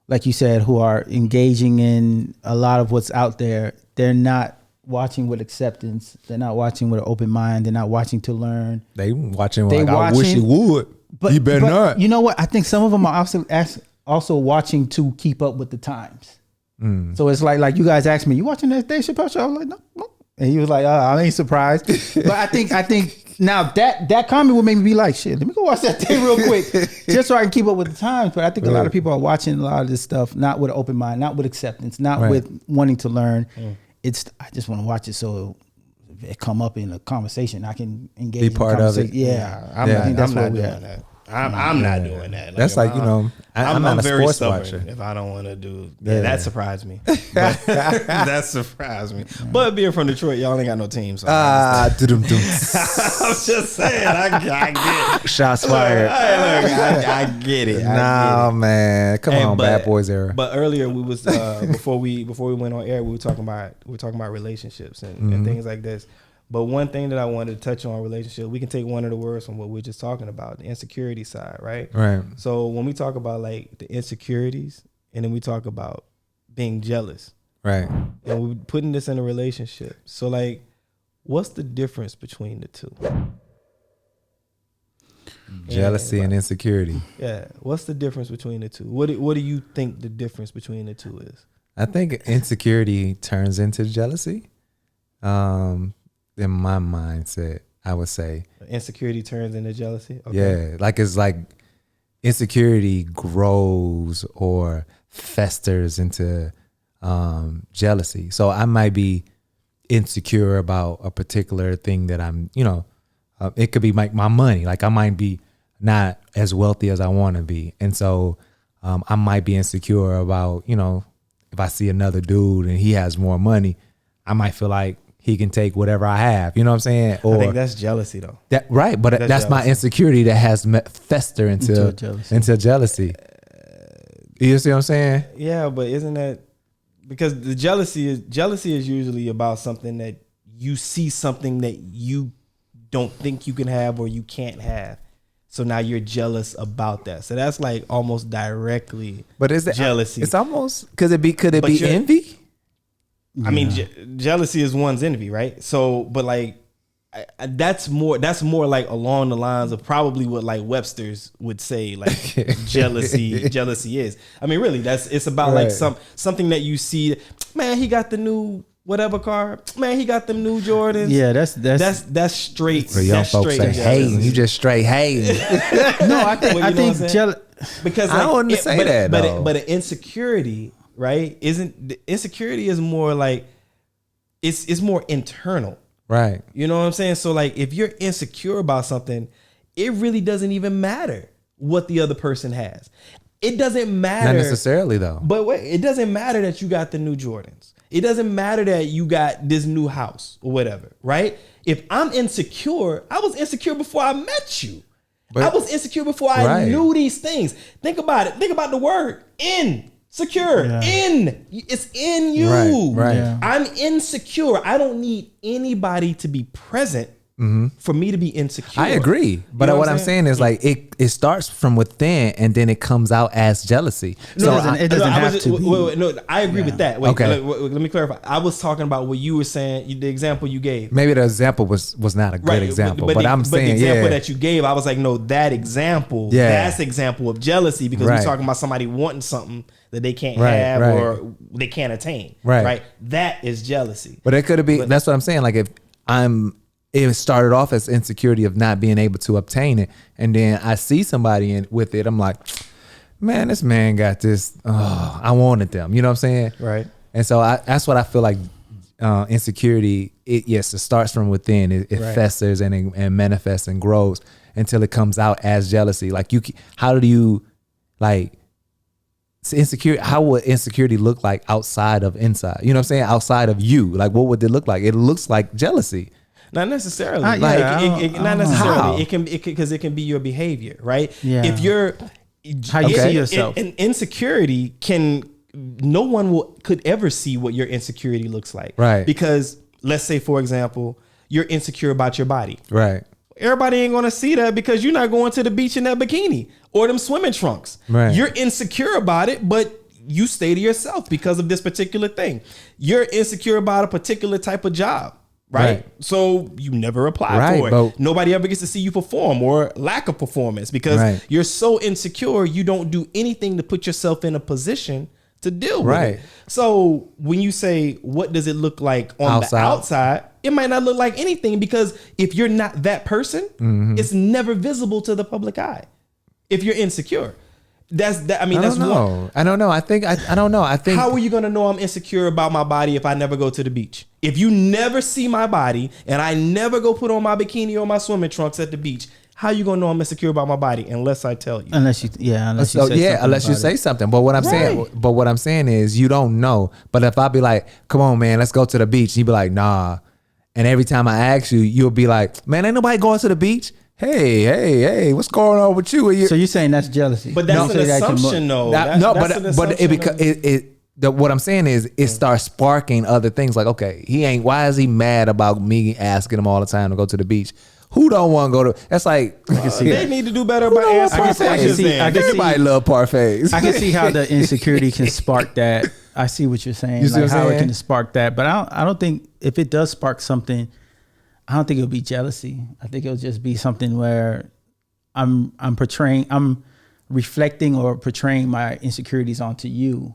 like you said, who are engaging in a lot of what's out there, they're not watching with acceptance. They're not watching with an open mind. They're not watching to learn. They watching like, I wish you would. But you better not. You know what? I think some of them are also watching to keep up with the times. So it's like you guys asked me, you watching that Dave Chappelle show? I was like, no. And he was like, I ain't surprised. But I think now that comment would make me be like, shit, let me go watch that thing real quick, just so I can keep up with the times. But I think a lot of people are watching a lot of this stuff not with an open mind, not with acceptance, not with wanting to learn. I just want to watch it so it come up in a conversation, I can engage. Be part of it. Yeah, I'm not doing that. I'm not doing that. That's like, I'm not a very sports stubborn watcher. if I don't want to do. Yeah, that surprised me. That surprised me. But being from Detroit, y'all ain't got no team. So I'm just saying. I get it. Shots fired. I get it. Man, come on, Bad Boys era. But earlier we was before we went on air, we were talking about relationships and things like this. But one thing that I wanted to touch on relationship, we can take one of the words from what we're just talking about, the insecurity side, right? Right. So when we talk about like the insecurities, and then we talk about being jealous, right? And we're putting this in a relationship. So like, what's the difference between the two? Jealousy and insecurity. Yeah. What's the difference between the two? What do you think the difference between the two is? I think insecurity turns into jealousy. In my mindset, I would say insecurity turns into jealousy. Okay. Yeah, like it's like insecurity grows or festers into jealousy. So I might be insecure about a particular thing that I'm, it could be like my money. Like I might be not as wealthy as I want to be, and so I might be insecure about, if I see another dude and he has more money, I might feel like he can take whatever I have. You know what I'm saying? Or I think that's jealousy though. Right. But that's my insecurity that has fester into jealousy. You see what I'm saying? Yeah, but isn't that because the jealousy is usually about something that you see something that you don't think you can have or you can't have. So now you're jealous about that. So that's like almost directly jealousy. It's almost could it be envy? I mean, jealousy is one's envy, right? So, but like, that's more like along the lines of probably what like Webster's would say, like jealousy is. I mean, really, it's about like something that you see. Man, he got the new whatever car. Man, he got them new Jordans. Yeah, that's straight. For young folks say hating, you just straight hating. No, I think jealous because like, I don't want to say that, but an insecurity. Right? Insecurity is more like it's more internal. Right. You know what I'm saying? So like if you're insecure about something, it really doesn't even matter what the other person has. It doesn't matter. Not necessarily though. But wait, it doesn't matter that you got the new Jordans. It doesn't matter that you got this new house or whatever, right? If I'm insecure, I was insecure before I met you. But I was insecure before I knew these things. Think about it. Think about the word insecure. It's in you. Right. Yeah. I'm insecure. I don't need anybody to be present for me to be insecure. I agree. But what I'm saying is like it starts from within and then it comes out as jealousy. It doesn't have to be. No, I agree with that. Wait, okay. Let me clarify. I was talking about what you were saying, the example you gave. Maybe the example was not a good example. But I'm saying, the example that you gave, I was like, no, that example, that's example of jealousy because we're talking about somebody wanting something that they can't have or they can't attain. Right. That is jealousy. But it could be, that's what I'm saying. Like if it started off as insecurity of not being able to obtain it. And then I see somebody with it. I'm like, man, this man got this. Oh, I wanted them. You know what I'm saying? Right. And so that's what I feel like insecurity, it starts from within. It festers and manifests and grows until it comes out as jealousy. Like how do you like insecurity? How would insecurity look like outside of inside? You know what I'm saying? Outside of you. Like what would it look like? It looks like jealousy. Not necessarily. Not necessarily. It can be your behavior, right? Yeah. If you're how you see yourself. Insecurity no one could ever see what your insecurity looks like. Right. Because let's say, for example, you're insecure about your body. Right. Everybody ain't gonna see that because you're not going to the beach in that bikini or them swimming trunks. Right. You're insecure about it, but you stay to yourself because of this particular thing. You're insecure about a particular type of job. Right? So you never apply for it. Nobody ever gets to see you perform or lack of performance because you're so insecure. You don't do anything to put yourself in a position to deal with it. So when you say, what does it look like on the outside? It might not look like anything because if you're not that person, it's never visible to the public eye. If you're insecure. That's that. I mean, that's one. I don't know. I don't know. I think. How are you gonna know I'm insecure about my body if I never go to the beach? If you never see my body and I never go put on my bikini or my swimming trunks at the beach, how you gonna know I'm insecure about my body unless I tell you? Unless you say something. But what I'm saying is you don't know. But if I be like, come on, man, let's go to the beach, you be like, nah. And every time I ask you, you'll be like, man, ain't nobody going to the beach. Hey, what's going on with you? So you're saying that's jealousy? But that's an assumption, though. What I'm saying is it starts sparking other things. Like, okay, why is he mad about me asking him all the time to go to the beach? Who don't want to go to? That's like they need to do better by answering questions. Everybody love parfaits. I can see how the insecurity can spark that. I see what you're saying. You see like what how saying? It can spark that, but I don't think if it does spark something. I don't think it'll be jealousy. I think it'll just be something where I'm reflecting or portraying my insecurities onto you.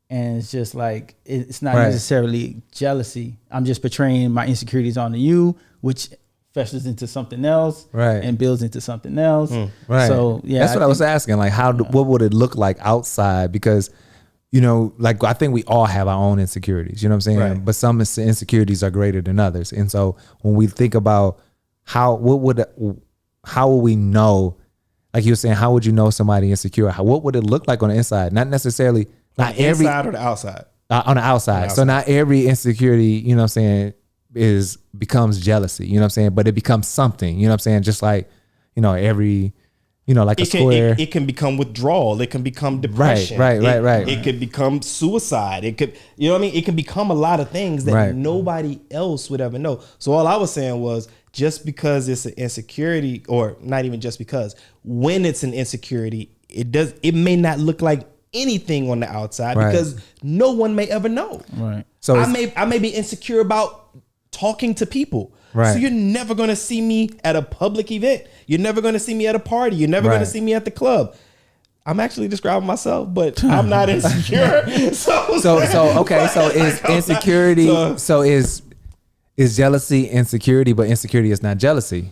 And it's just like, it's not necessarily jealousy. I'm just portraying my insecurities onto you, which festers into something else and builds into something else. Right. So yeah, that's what I was asking. Like what would it look like outside? Because like I think we all have our own insecurities, you know what I'm saying? Right. But some insecurities are greater than others. And so when we think about how will we know, like you were saying, how would you know somebody insecure? What would it look like on the inside? Not necessarily, not every inside or the outside. On the outside. So not every insecurity, you know what I'm saying, becomes jealousy, you know what I'm saying? But it becomes something, you know what I'm saying? Just like, every, like a square. It can become withdrawal. It can become depression. Right. It could become suicide. It could, you know what I mean? It can become a lot of things that nobody else would ever know. So all I was saying was just because it's an insecurity, or not even just because, when it's an insecurity, it may not look like anything on the outside because no one may ever know. Right. So I may be insecure about talking to people. Right. So you're never going to see me at a public event. You're never going to see me at a party. You're never going to see me at the club. I'm actually describing myself, but I'm not insecure. So is insecurity, is jealousy insecurity, but insecurity is not jealousy?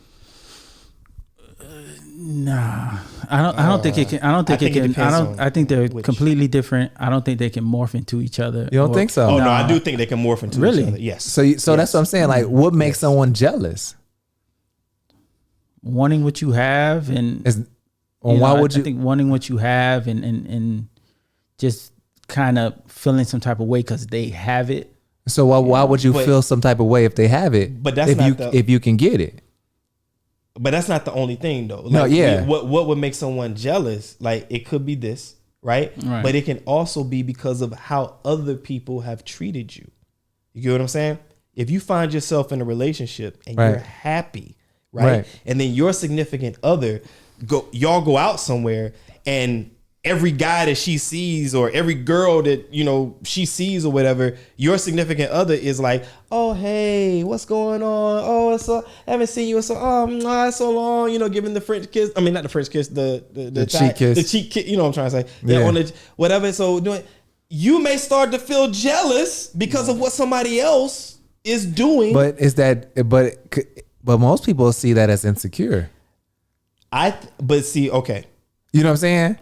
Nah. I don't think it can. I think they're completely different. I don't think they can morph into each other. You don't think so? Oh no, I do think they can morph into each other. Yes. So that's what I'm saying. Like, what makes someone jealous? Wanting what you have, and why would you? I think wanting what you have, and just kind of feeling some type of way because they have it. So why would you feel some type of way if they have it? But that's if you can get it. But that's not the only thing, though. What would make someone jealous? Like, it could be this, right? But it can also be because of how other people have treated you. You get what I'm saying? If you find yourself in a relationship and you're happy, right? And then your significant other, y'all go out somewhere, and every guy that she sees or every girl that, she sees or whatever, your significant other is like, oh, hey, what's going on? Oh, I haven't seen you in it's so long, giving the French kiss. I mean, not the French kiss, the cheek kiss. The cheek kiss, you know what I'm trying to say? Yeah. On the, whatever. So you may start to feel jealous because of what somebody else is doing. But but most people see that as insecure. Okay. You know what I'm saying?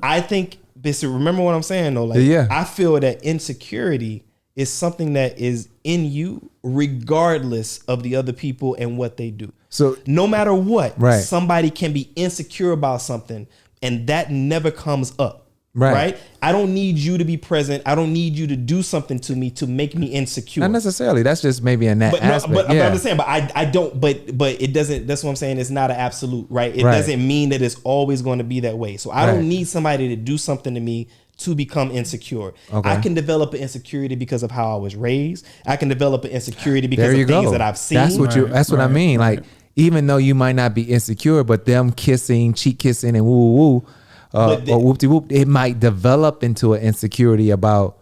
I think remember what I'm saying though. Like, I feel that insecurity is something that is in you regardless of the other people and what they do. So no matter what, somebody can be insecure about something and that never comes up. Right. I don't need you to be present. I don't need you to do something to me to make me insecure. Not necessarily. That's just maybe in that aspect. But I'm just saying, but I don't, but it doesn't, that's what I'm saying. It's not an absolute, right? It doesn't mean that it's always going to be that way. So I don't need somebody to do something to me to become insecure. Okay. I can develop an insecurity because of how I was raised. I can develop an insecurity because of things that I've seen. That's what I mean. Like, even though you might not be insecure, but them kissing, cheek kissing and woo woo, or whoop-de-whoop, it might develop into an insecurity about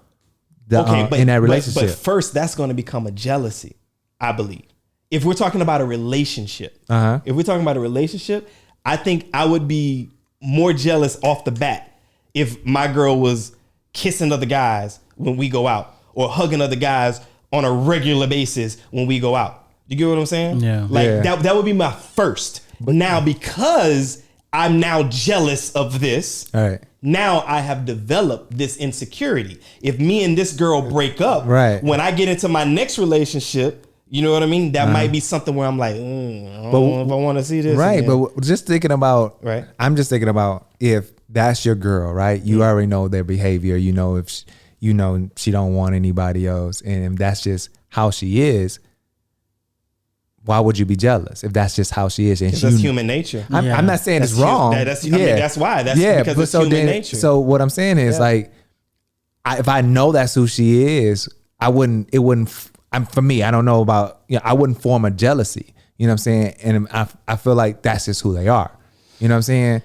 in that relationship. But first, that's going to become a jealousy. I believe. If we're talking about a relationship, I think I would be more jealous off the bat if my girl was kissing other guys when we go out or hugging other guys on a regular basis when we go out. You get what I'm saying? Yeah. That would be my first. But now, because I'm now jealous of this, all right, now I have developed this insecurity. If me and this girl break up, when I get into my next relationship, you know what I mean? That might be something where I'm like, I don't know if I want to see this. Right. Again. But just thinking about, I'm just thinking about if that's your girl, right? You already know their behavior. You know, if she don't want anybody else. And if that's just how she is, why would you be jealous if that's just how she is? And that's human nature. I'm not saying it's wrong. That's why. That's because it's human nature. So what I'm saying is if I know that's who she is, for me, I don't know about, I wouldn't form a jealousy, you know what I'm saying? And I feel like that's just who they are. You know what I'm saying?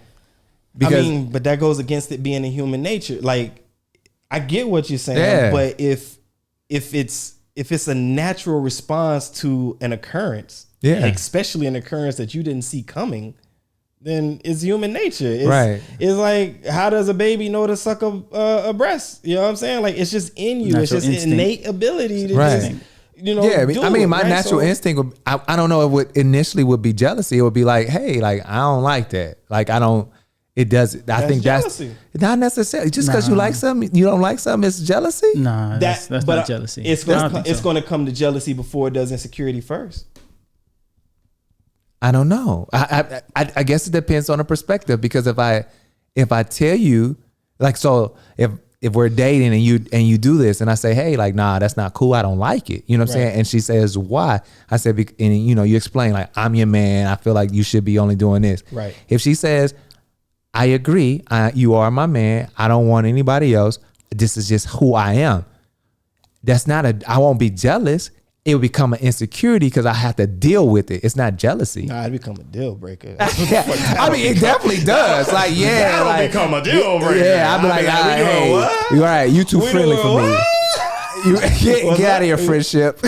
Because, but that goes against it being a human nature. Like, I get what you're saying, but if it's a natural response to an occurrence, especially an occurrence that you didn't see coming, then it's human nature. It's like, how does a baby know to suck a breast? You know what I'm saying? Like, it's just in you. Natural it's just instinct. Innate ability to just, my natural instinct would, I don't know, it would initially would be jealousy. It would be like, hey, like, I don't like that. Like, I don't, it does. I think jealousy. That's not necessarily just because you like something, you don't like something. It's jealousy. Nah, that's not jealousy. It's going to come to jealousy before it does insecurity first. I don't know. I guess it depends on the perspective, because if I tell you, like, so if we're dating and you do this and I say, hey, like, nah, that's not cool. I don't like it. You know what I'm saying? And she says, why? I said, and you explain, like, I'm your man. I feel like you should be only doing this. Right. If she says, I agree, you are my man, I don't want anybody else, this is just who I am, I won't be jealous. It will become an insecurity because I have to deal with it. It's not jealousy. Nah, it become a deal breaker. I mean, it definitely does. Like, that'll like, become a deal breaker. Yeah, I'll be like, hey, you're right. You too friendly for me. Get out of your friendship.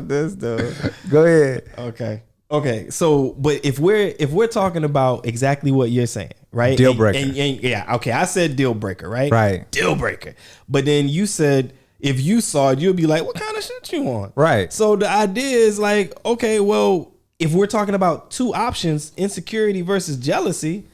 This dude. Go ahead. Okay. So, but if we're talking about exactly what you're saying, right? Deal breaker. Okay. I said deal breaker, right? Right. Deal breaker. But then you said, if you saw it, you'll be like, what kind of shit you want? Right. So the idea is like, okay, well, if we're talking about two options, insecurity versus jealousy,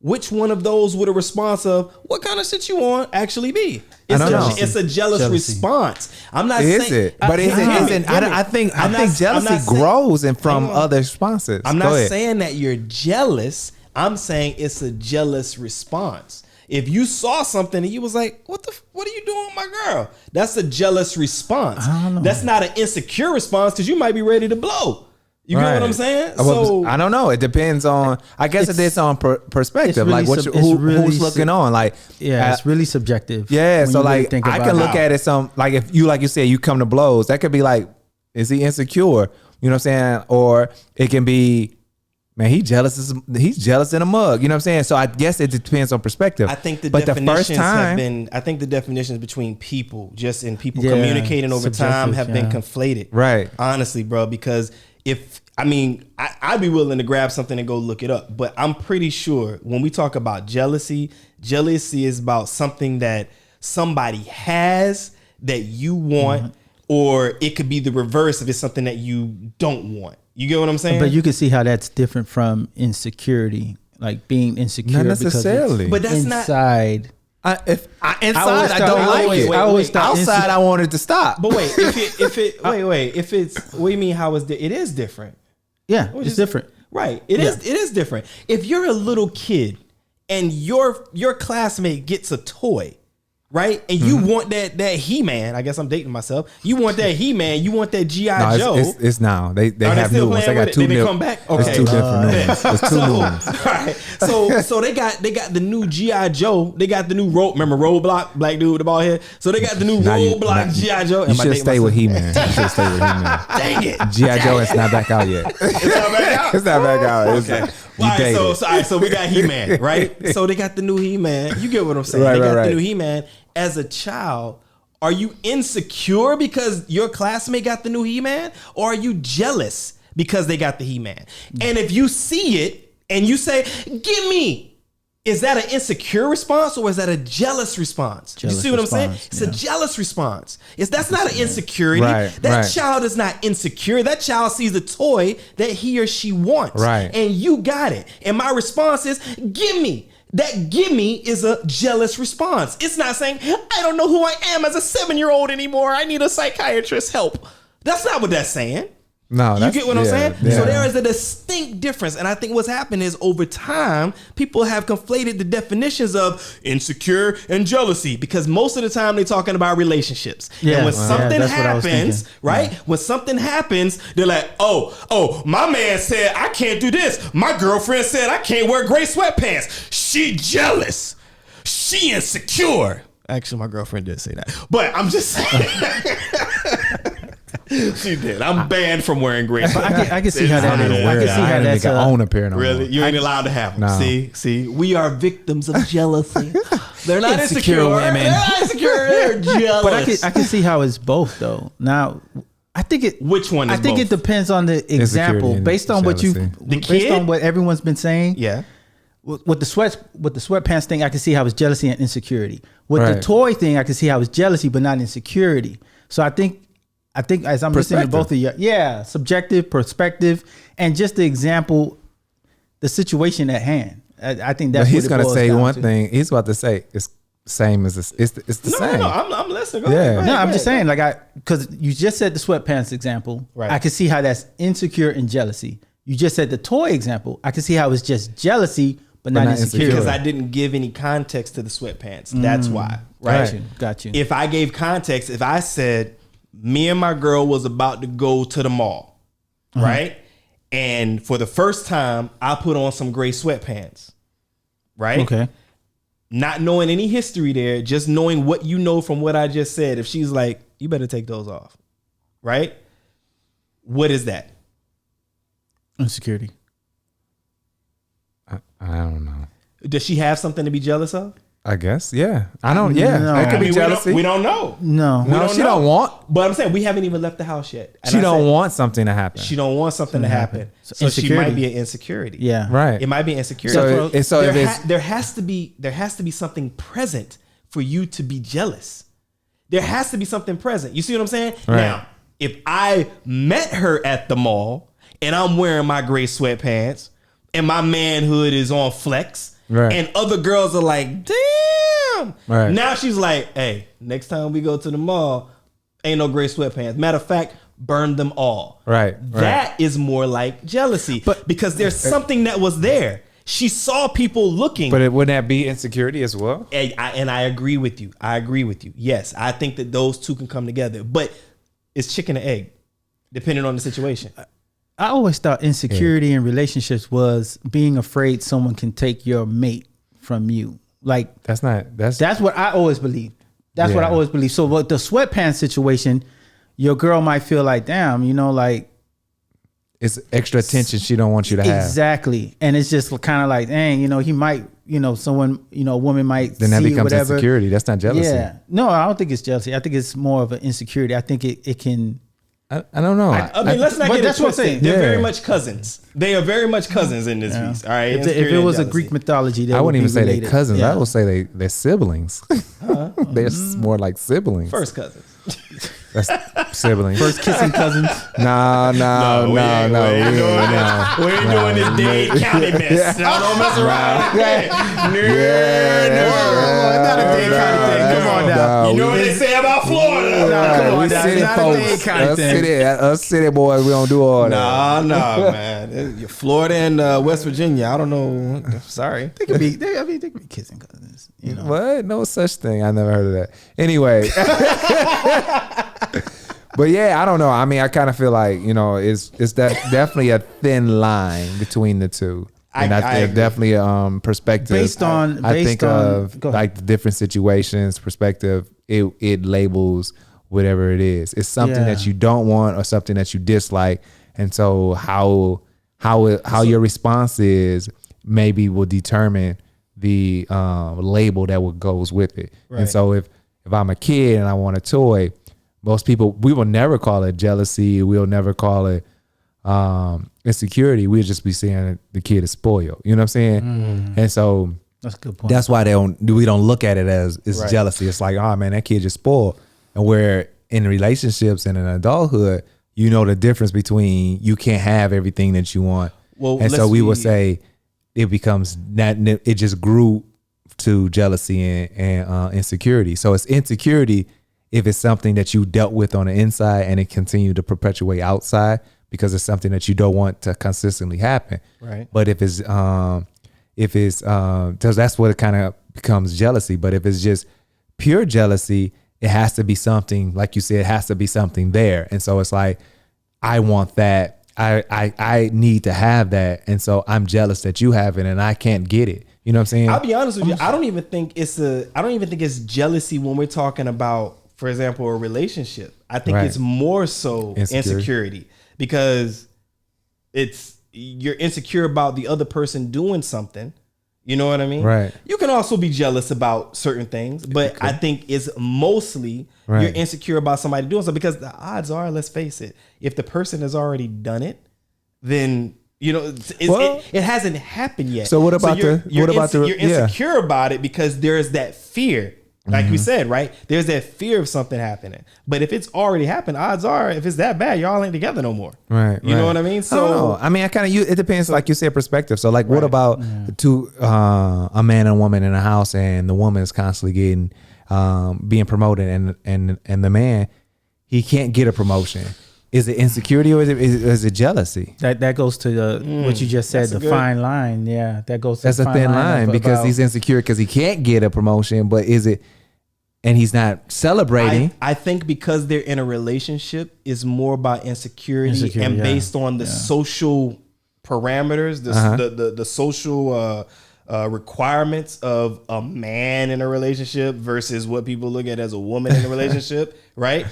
which one of those would a response of what kind of shit you want actually be? It's a jealous response. I'm not saying. Is it? But is it? I think jealousy grows from other responses. I'm not saying that you're jealous. I'm saying it's a jealous response. If you saw something and you was like, what are you doing with my girl? That's a jealous response. That's not an insecure response, because you might be ready to blow. You get what I'm saying? So I don't know. It depends on, I guess it is on perspective. Really like who's looking on. Like, it's really subjective. Yeah. So like, I can look at it like if you, like you said, you come to blows, that could be like, is he insecure? You know what I'm saying? Or it can be, man, he's jealous in a mug. You know what I'm saying? So I guess it depends on perspective. I think the definitions between people, just in people communicating over time, have been conflated. Right. Honestly, bro, because I'd be willing to grab something and go look it up. But I'm pretty sure when we talk about jealousy is about something that somebody has that you want, or it could be the reverse if it's something that you don't want. You get what I'm saying? But you can see how that's different from insecurity, like being insecure. Not necessarily. But that's inside. Inside, I don't like it. Outside, I want it to stop. But wait, if it's, what do you mean? How is it is different? Yeah, it's different. Right. It is different. If you're a little kid and your classmate gets a toy, right? And you want that He-Man. I guess I'm dating myself. You want that He-Man. You want that G.I. Joe. It's now. They have new ones. They got two new. Come back? Okay. It's two different new ones. It's two new ones. All right. So they got the new G.I. Joe. They got the new Roadblock, black dude with the bald head. So they got the new Roadblock G.I. Joe. You should stay with He-Man. Dang it. G.I. Joe is not back out yet. It's not back out? It's not back out. Okay. All right, so we got He-Man, right? So they got the new He-Man. You get what I'm saying? They got the new He-Man. As a child, Are you insecure because your classmate got the new He-Man? Or are you jealous because they got the He-Man? And if you see it and you say, give me, is that an insecure response or is that a jealous response? You see what I'm saying? It's a jealous response. That's not an insecurity. That child is not insecure. That child sees a toy that he or she wants. And you got it. And my response is, give me. That give me is a jealous response. It's not saying, I don't know who I am as a 7-year-old anymore. I need a psychiatrist's help. That's not what that's saying. No, you get what I'm saying? Yeah. So there is a distinct difference. And I think what's happened is over time, people have conflated the definitions of insecure and jealousy because most of the time they're talking about relationships. Yeah. And when something happens, right? Yeah. When something happens, they're like, oh, my man said I can't do this. My girlfriend said I can't wear gray sweatpants. She jealous. She insecure. Actually, my girlfriend did say that. But I'm just saying. She did. I'm banned from wearing gray. I can see how that is. I can see how that's own a pair. Really, you ain't allowed to have them. No. See, we are victims of jealousy. They're not insecure women. They're not insecure. They're jealous. But I can see how it's both though. Now, I think it. Which one? I think it depends on the example, based on what based on what everyone's been saying. Yeah. With the sweatpants thing, I can see how it's jealousy and insecurity. With the toy thing, I can see how it's jealousy but not insecurity. So I think as I'm listening to both of you, subjective, perspective, and just the example, the situation at hand. I think that's. But he's going to say one thing. He's about to say it's same as it's the same. No, I'm listening. Go ahead. I'm just saying, because you just said the sweatpants example. Right. I can see how that's insecure and jealousy. You just said the toy example. I can see how it's just jealousy, but not insecure. Because I didn't give any context to the sweatpants. That's why. Right. Got you. If I gave context, if I said, me and my girl was about to go to the mall, right? And for the first time, I put on some gray sweatpants, right? Okay. Not knowing any history there, just knowing what you know from what I just said. If she's like, you better take those off, right? What is that? Insecurity. I don't know. Does she have something to be jealous of? I guess, yeah. I don't. Yeah, no. That could be jealousy. We don't know. No, she don't want. But I'm saying we haven't even left the house yet. And she don't want something to happen. She don't want something to happen. So she might be an insecurity. Yeah, right. It might be insecurity. So there has to be something present for you to be jealous. There has to be something present. You see what I'm saying? Right. Now, if I met her at the mall and I'm wearing my gray sweatpants and my manhood is on flex. Right. And other girls are like, damn. Right. Now she's like, hey, next time we go to the mall, ain't no gray sweatpants. Matter of fact, burn them all. Right. That is more like jealousy. But because there's something that was there. She saw people looking. But wouldn't that be insecurity as well? And I agree with you. Yes, I think that those two can come together. But it's chicken and egg, depending on the situation. I always thought insecurity in relationships was being afraid someone can take your mate from you. Like that's what I always believed. That's what I always believed. So with the sweatpants situation, your girl might feel like, damn, like it's extra attention she don't want you to have. Exactly. And it's just kind of like, dang, he might, someone, a woman might then that becomes insecurity. That's not jealousy. Yeah. No, I don't think it's jealousy. I think it's more of an insecurity. I think it can. I don't know. I mean, let's not get it twisted. They're very much cousins. They are very much cousins in this piece. All right. If it was a Greek mythology, I wouldn't even say they're cousins. I would say they're siblings. They're more like siblings. First cousins. That's siblings. First kissing cousins. No. We ain't doing this Dade County mess. Don't mess around. No, not a Dade County thing. Come on now. You know what they say about Florida? Come on now. It's not a Dade County thing. Us city boys, we don't do all that. No, man. Florida and West Virginia, I don't know. Sorry. They could be kissing cousins. What? No such thing. I never heard of that. Anyway. But yeah, I don't know. I mean, I kind of feel like, it's definitely a thin line between the two. And I definitely perspective. Based on like the different situations, perspective, it labels whatever it is. It's something that you don't want or something that you dislike. And so how your response is maybe will determine the label that goes with it. Right. And so if if I'm a kid and I want a toy, most people, we will never call it jealousy. We'll never call it insecurity. We'll just be saying the kid is spoiled. You know what I'm saying? And so that's a good point. That's why we don't look at it as it's jealousy. It's like, oh man, that kid just spoiled. And where in relationships and in adulthood, you know the difference between you can't have everything that you want. Well, and so we would say it becomes that it just grew to jealousy and insecurity. So it's insecurity if it's something that you dealt with on the inside and it continued to perpetuate outside because it's something that you don't want to consistently happen. Right. But if it's because that's what it kind of becomes jealousy. But if it's just pure jealousy, it has to be something, like you said, it has to be something there. And so it's like, I want that. I need to have that. And so I'm jealous that you have it and I can't get it. You know what I'm saying? I'll be honest with you. I don't even think it's jealousy when we're talking about, for example, a relationship. I think it's more so insecurity because you're insecure about the other person doing something. You know what I mean? Right. You can also be jealous about certain things, but I think it's mostly you're insecure about somebody doing something because the odds are, let's face it, if the person has already done it, then it hasn't happened yet. So what about you're insecure about it because there's that fear. Like we said, right? There's that fear of something happening. But if it's already happened, odds are, if it's that bad, y'all ain't together no more. Right. You know what I mean? So I mean, it depends, like you said, perspective. So like, what about a man and a woman in a house and the woman is constantly being promoted and the man, he can't get a promotion. Is it insecurity or is it jealousy? That goes to what you just said, fine line. Yeah, that goes to that's a thin line because he's insecure because he can't get a promotion. But is it, and he's not celebrating? I think because they're in a relationship is more about insecurity and based on the social parameters, the social requirements of a man in a relationship versus what people look at as a woman in a relationship, right?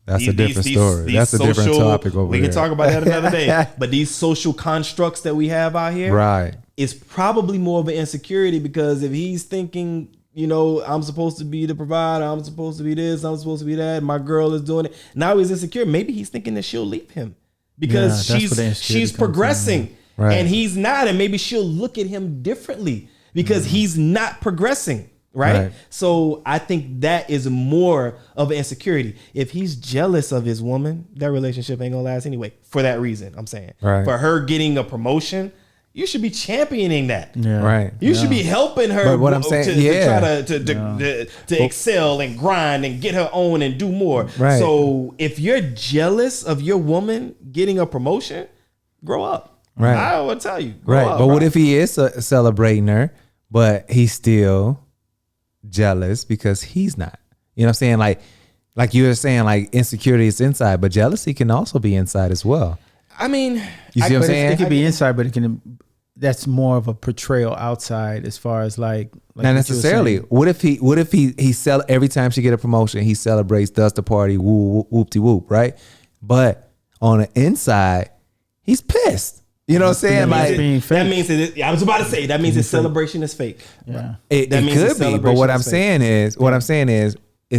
That's a different story. That's a different topic over there. We can talk about that another day. But these social constructs that we have out here, right, is probably more of an insecurity because if he's thinking, I'm supposed to be the provider, I'm supposed to be this, I'm supposed to be that, my girl is doing it. Now he's insecure. Maybe he's thinking that she'll leave him because she's progressing and he's not, and maybe she'll look at him differently because he's not progressing. Right? So I think that is more of an insecurity. If he's jealous of his woman, that relationship ain't gonna last anyway. For that reason, I'm saying. Right. For her getting a promotion, you should be championing that. Yeah. Right. You should be helping her. But what I'm saying, to try to excel and grind and get her own and do more. Right. So if you're jealous of your woman getting a promotion, grow up. Right. I would tell you. Right. But what if he is celebrating her, but he's still jealous because he's not? You know what I'm saying? Like you were saying, like insecurity is inside, but jealousy can also be inside as well. I mean, you see what I'm saying? It can be inside, but that's more of a portrayal outside as far as like not necessarily. What if he every time she get a promotion, he celebrates, does the party, whoop-de-whoop, right? But on the inside, he's pissed. You know what I'm saying? That means I was about to say that means his celebration is fake. Yeah, it could be. But what I'm saying is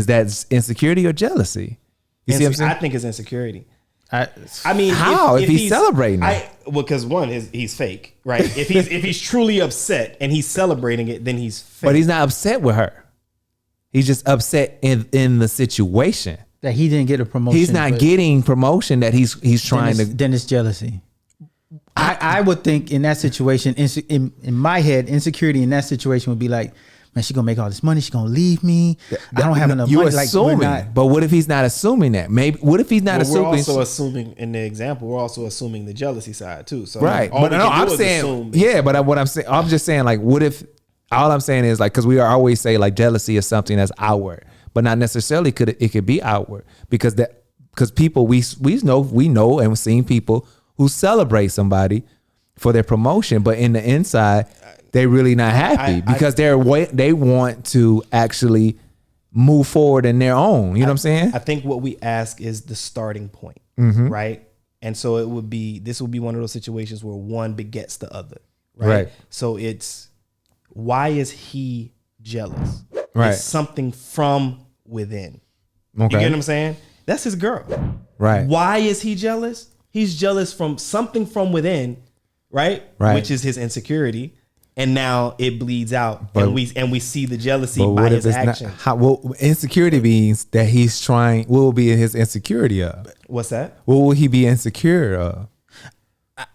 that insecurity or jealousy? You see what I'm saying? I think it's insecurity. I mean, how if he's celebrating it? Because one is he's fake, right? if he's truly upset and he's celebrating it, then he's fake. But he's not upset with her. He's just upset in the situation that he didn't get a promotion. He's not getting promotion that he's trying to. Then it's jealousy. I would think in that situation, in my head, insecurity in that situation would be like, man, she's gonna make all this money, she's gonna leave me. I don't have enough money. You're assuming, but what if he's not assuming that? Maybe what if he's not assuming? We're also assuming in the example, we're also assuming the jealousy side too. So right, but no, I'm saying, but what I'm saying, I'm just saying, like, what if? All I'm saying is like, because we always say like jealousy is something that's outward, but not necessarily it could be outward because people we know and we've seen people who celebrate somebody for their promotion, but in the inside, they're really not happy because they want to actually move forward in their own. You know what I'm saying? I think what we ask is the starting point, right? And so this would be one of those situations where one begets the other, right? So it's, why is he jealous? Right. It's something from within. Okay. You get what I'm saying? That's his girl. Right. Why is he jealous? He's jealous from something from within, right? Which is his insecurity. And now it bleeds out, and we see the jealousy by his action. Insecurity means that he's trying. What will be his insecurity of? What's that? What will he be insecure of?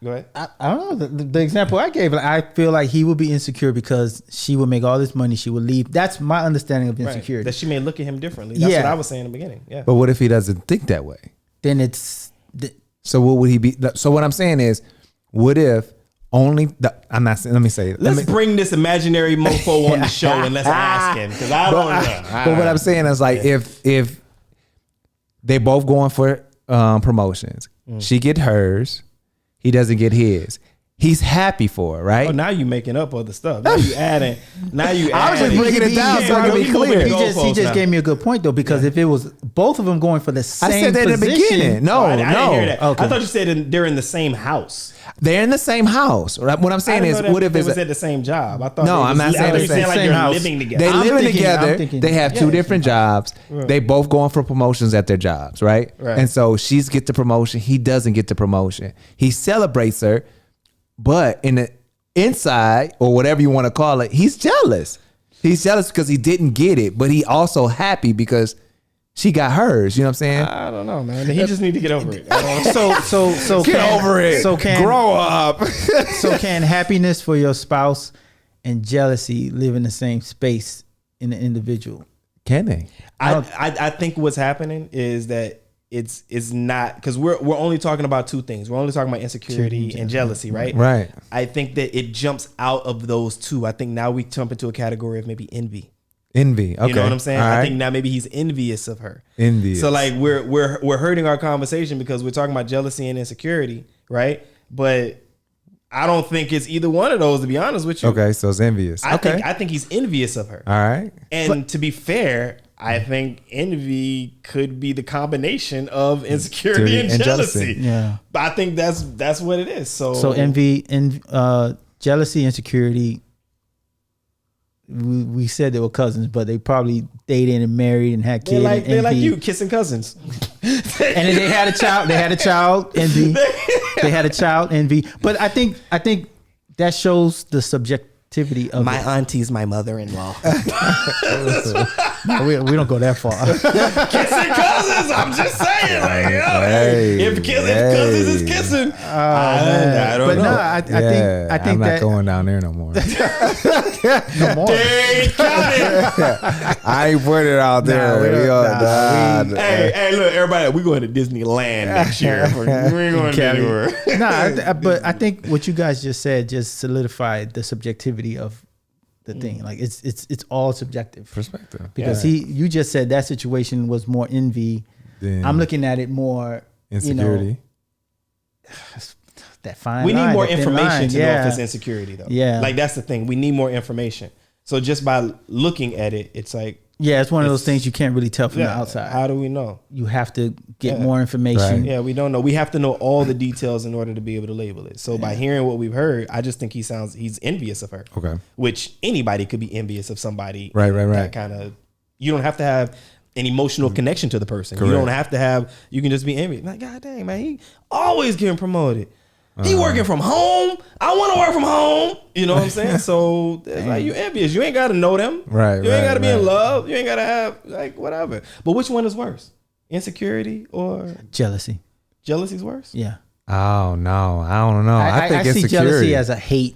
Go ahead. I don't know. The example I gave, I feel like he would be insecure because she would make all this money. She would leave. That's my understanding of insecurity. That she may look at him differently. That's what I was saying in the beginning. Yeah. But what if he doesn't think that way? Then it's... So what would he be? So what I'm saying is, what if I'm not saying, let me say it. Let's bring this imaginary mofo on the show and let's ask him, because I don't know. But what I'm saying is, like, if they both going for promotions, she get hers, he doesn't get his. He's happy for it, right? Oh, now you making up other stuff. Now you adding. I was just breaking it down so I can be clear. He just gave me a good point though, because if it was both of them going for the same position, I said that in the beginning. No, I didn't hear that. Okay. I thought you said they're in the same house. They're in the same house. What I'm saying is, what if it was at the same job? I thought. No, I'm not saying the same. Like Same they're house. living together. They living together. They have two different jobs. They both going for promotions at their jobs, right? And so she's get the promotion. He doesn't get the promotion. He celebrates her, but in the inside, or whatever you want to call it, he's jealous. He's jealous because he didn't get it, but he also happy because she got hers. You know what I'm saying? I don't know, man. He just need to get over it. So get over it. So grow up. So can happiness for your spouse and jealousy live in the same space in the individual? Can they? I think what's happening is that it's not, because we're only talking about two things. We're only talking about insecurity and jealousy, right? Right. I think that it jumps out of those two. I think now we jump into a category of maybe envy. Envy. Okay. You know what I'm saying? All right. I think now maybe he's envious of her. Envious. So like we're hurting our conversation because we're talking about jealousy and insecurity, right? But I don't think it's either one of those, to be honest with you. Okay, so it's envious. I think he's envious of her. All right. And to be fair, I think envy could be the combination of insecurity and jealousy. Yeah. But I think that's what it is. So envy and jealousy, insecurity. We said they were cousins, but they probably dated and married and had kids. They're like you, kissing cousins. And then they had a child. They had a child envy. They had a child envy. But I think that shows the subjectivity of my auntie's my mother-in-law. No, we don't go that far. Kissing cousins. I'm just saying. Like, if cousins is kissing, I don't know. No, I think I'm not that going down there no more. no more. I ain't putting it out there. Hey, look, everybody, we going to Disneyland next year. We ain't going anywhere. But I think what you guys just said just solidified the subjectivity of the thing. Like it's all subjective Perspective. because you just said that situation was more envy. Then I'm looking at it more insecurity. That fine. We need line, more that thin information line. to know if it's insecurity, though. Yeah. Like that's the thing. We need more information. So just by looking at it, it's like, it's one of those things you can't really tell from the outside. How do we know? You have to get more information. Right. Yeah, we don't know. We have to know all the details in order to be able to label it. So by hearing what we've heard, I just think he's envious of her. Okay. Which anybody could be envious of somebody. Right. That kind of, you don't have to have an emotional connection to the person. Correct. You don't have to have, you can just be envious. Like, God dang, man, he always getting promoted. He working from home. I want to work from home. You know what I'm saying? So like, you envious. You ain't got to know them. Right. You ain't got to be in love. You ain't got to have like whatever. But which one is worse? Insecurity or Jealousy. Jealousy's worse? Yeah. Oh no, I don't know. I think I see insecurity. jealousy as a hate.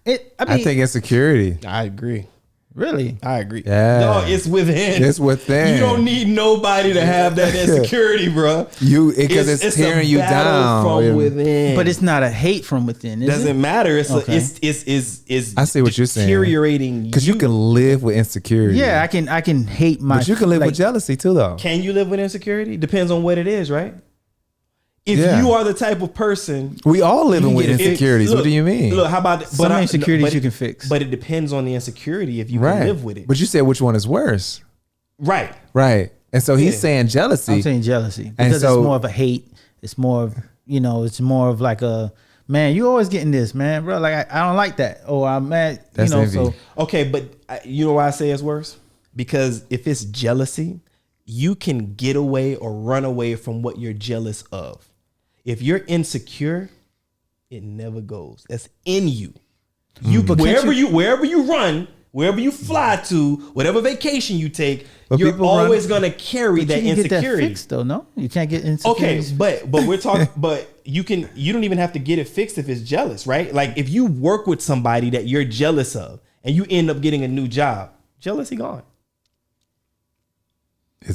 I think insecurity. I agree. Really? I agree. Yeah. No, it's within. It's within. You don't need nobody to have that insecurity, bro. Because it's tearing you down from within. But it's not a hate from within. Doesn't matter. It's Okay. I see what you're saying. Deteriorating. Because you can live with insecurity. Yeah, I can hate my. But you can live with jealousy too, though. Can you live with insecurity? Depends on what it is, right? If you are the type of person, we all living with insecurities. What do you mean? Look, how about some insecurities you can fix? But it depends on the insecurity if you can live with it. But you said which one is worse, right? Right. And so he's saying jealousy. I'm saying jealousy because it's more of a hate. It's more of it's more of like a man. You always getting this, man, bro. Like I don't like that. Oh, I'm mad. That's envy. So okay, but you know why I say it's worse? Because if it's jealousy, you can get away or run away from what you're jealous of. If you're insecure, it never goes. That's in you. Wherever you run, wherever you fly to, whatever vacation you take, you're always gonna carry that insecurity. Get that fixed, though, no? You can't get insecurity. Okay, but we're talking. But you don't even have to get it fixed if it's jealous, right? Like if you work with somebody that you're jealous of, and you end up getting a new job, jealousy gone.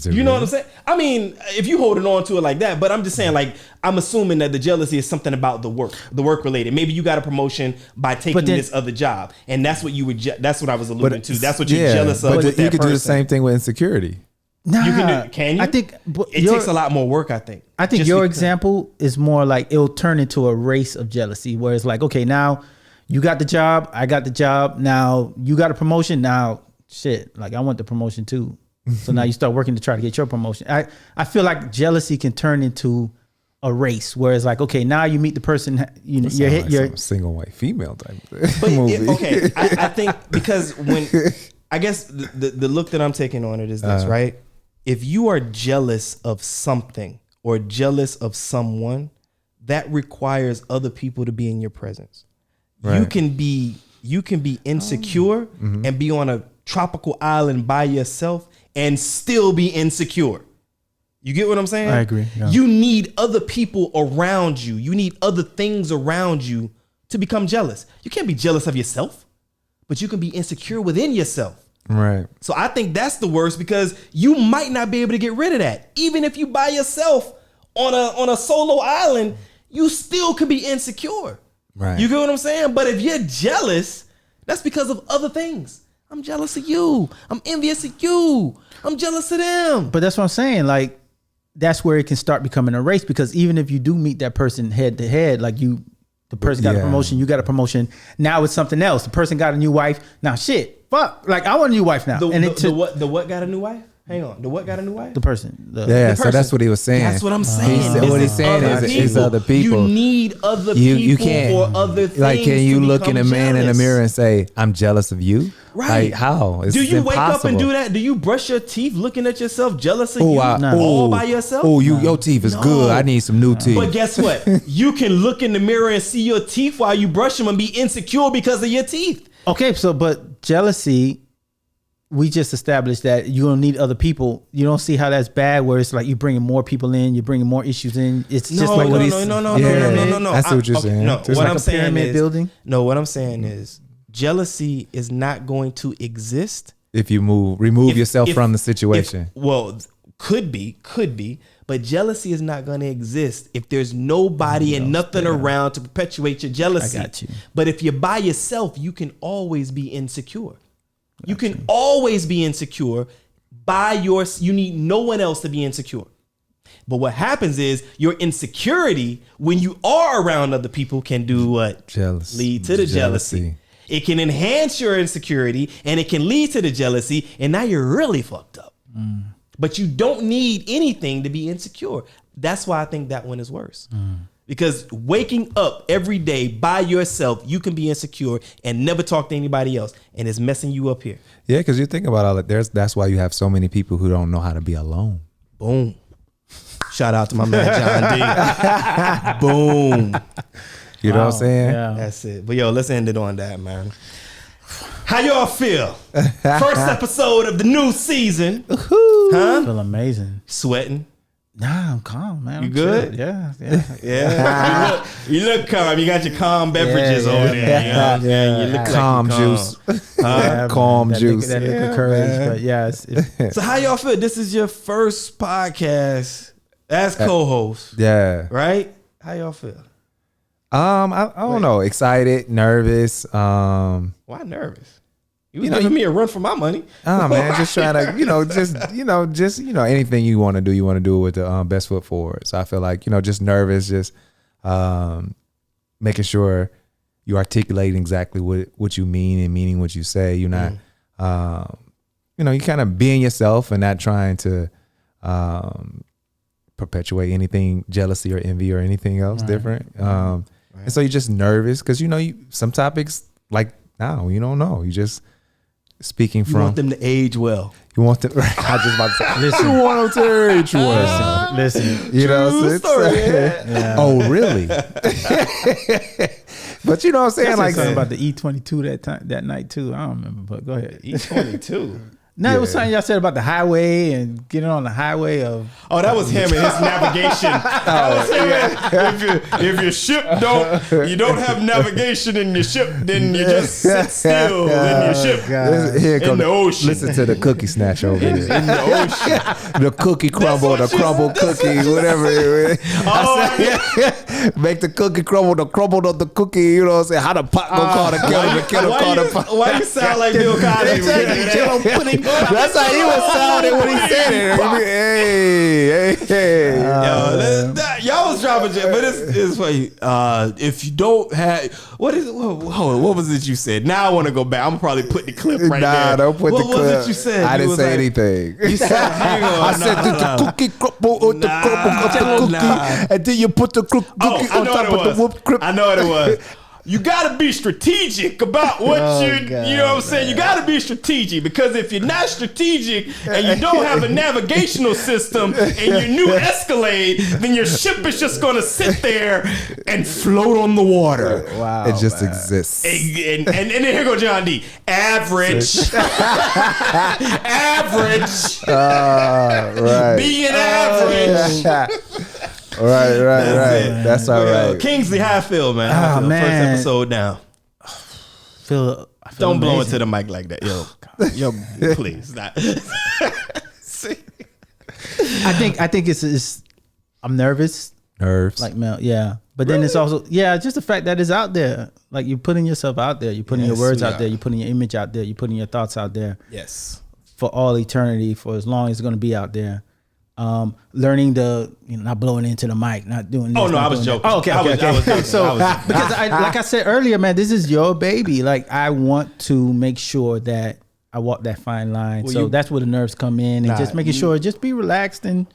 You know what I'm saying? I mean, if you holding on to it like that, but I'm just saying, like, I'm assuming that the jealousy is something about the work related. Maybe you got a promotion by taking this other job, and that's what you would. That's what I was alluding to. That's what you're jealous of. But you could do the same thing with insecurity. Nah, you can. Can you? I think it takes a lot more work. I think your example is more like it'll turn into a race of jealousy, where it's like, okay, now you got the job, I got the job, now you got a promotion. Now, shit, like I want the promotion too. So now you start working to try to get your promotion. I feel like jealousy can turn into a race, where it's like, okay, now you meet the person, you're single white female type movie. I think because when I guess the look that I'm taking on it is this, right? If you are jealous of something or jealous of someone, that requires other people to be in your presence. Right. You can be insecure and be on a tropical island by yourself and still be insecure. You get what I'm saying? I agree. Yeah. You need other people around you. You need other things around you to become jealous. You can't be jealous of yourself, but you can be insecure within yourself. Right. So I think that's the worst, because you might not be able to get rid of that. Even if you by yourself on a solo island, you still could be insecure. Right. You get what I'm saying? But if you're jealous, that's because of other things. I'm jealous of you. I'm envious of you. I'm jealous of them. But that's what I'm saying. Like, that's where it can start becoming a race, because even if you do meet that person head to head, like the person got a promotion, you got a promotion. Now it's something else. The person got a new wife. Now shit, fuck. Like, I want a new wife now. The what got a new wife? Hang on. The what got a new wife? The person. So that's what he was saying. That's what I'm saying. What he's saying is other people. You need other people you can't, for other things. Like, can you look in a man in the mirror and say, I'm jealous of you? Right. Like, how? Do you wake up and do that? Do you brush your teeth looking at yourself jealous of you all by yourself? Your teeth is good. I need some new teeth. But guess what? You can look in the mirror and see your teeth while you brush them and be insecure because of your teeth. Okay, but jealousy, we just established that you don't need other people. You don't see how that's bad, where it's like you're bringing more people in, you're bringing more issues in. It's just like no. That's what you're saying. No, what I'm saying is building. No, what I'm saying is jealousy is not going to exist if you remove yourself from the situation. Could be, but jealousy is not going to exist if there's nobody and nothing around to perpetuate your jealousy. I got you. But if you're by yourself, you can always be insecure. You can always be insecure you need no one else to be insecure. But what happens is your insecurity, when you are around other people, can do what? Lead to the jealousy. It can enhance your insecurity and it can lead to the jealousy, and now you're really fucked up. But you don't need anything to be insecure. That's why I think that one is worse. Because waking up every day by yourself, you can be insecure and never talk to anybody else, and it's messing you up here. Yeah, because you think about all that. That's why you have so many people who don't know how to be alone. Boom. Shout out to my man John D. Boom. You know what I'm saying? Yeah. That's it. But yo, let's end it on that, man. How y'all feel? First episode of the new season. I feel amazing. Sweating. Nah, I'm calm, man. You good? Yeah. You look calm. You got your calm beverages over there. You know what I'm saying? You look calm like juice. Calm juice. That liquid courage. But yeah. So how y'all feel? This is your first podcast as co-host. Yeah. Right? How y'all feel? I don't know. Excited, nervous. Why nervous? You was giving me a run for my money. Oh man, just trying to, anything you want to do it with the best foot forward. So I feel like, just nervous, just making sure you articulate exactly what you mean and meaning what you say. You're not, you kind of being yourself and not trying to perpetuate anything, jealousy or envy or anything else different. And so you're just nervous because, some topics like now, you don't know. speaking You from. want them to age well. You want them. I just about to say. Listen. You want them to age well. Listen. You know True what I'm story, saying? Yeah. Oh, really? But you know what I'm saying? Like Like, something about the E22 that night too. I don't remember, but go ahead. E22. No, it was something y'all said about the highway and getting on the highway of. Oh, that was him and his navigation. If your ship you don't have navigation in your ship, then you just sit still in your ship in the ocean. Listen to the cookie snatch over in here. the ocean. The cookie crumble, the crumble cookie, whatever. Make the cookie crumble, the crumble of the cookie. You know what I'm saying? How the pot gonna call the kettle, the kettle call the pot. Why you sound like Bill Cosby? That's how he was sounding when he said it. Hey. Y'all was dropping, but it's funny. If you don't have, what was it you said? Now I want to go back. I'm probably put the clip right there. Nah, don't put the clip. What was it you said? I didn't say anything. You said, hang on. I said the cookie crumble, the crumble of the cookie, and then you put the cookie on top of the whoop cream. I know what it was. You gotta be strategic about what you know what I'm saying? You gotta be strategic, because if you're not strategic and you don't have a navigational system and your new Escalade, then your ship is just gonna sit there and float on the water. Wow. It just exists. And then here go John D. Average. Average. Right. Being average. Right. That's all right. Kingsley, how I feel, man? Ah, man. First episode down. I feel Don't blow amazing. into the mic like that, yo, please. Not. I think it's I'm nervous, Nerves. like Mel, yeah. But then it's also just the fact that it's out there. Like you're putting yourself out there, you're putting your words out there, you're putting your image out there, you're putting your thoughts out there. Yes. For all eternity, for as long as it's going to be out there. Learning to, not blowing into the mic, not doing this. Oh no, I was joking. Oh, okay. I was joking. So because like I said earlier, man, this is your baby. Like I want to make sure that I walk that fine line. Well, so that's where the nerves come in, and just making sure, just be relaxed and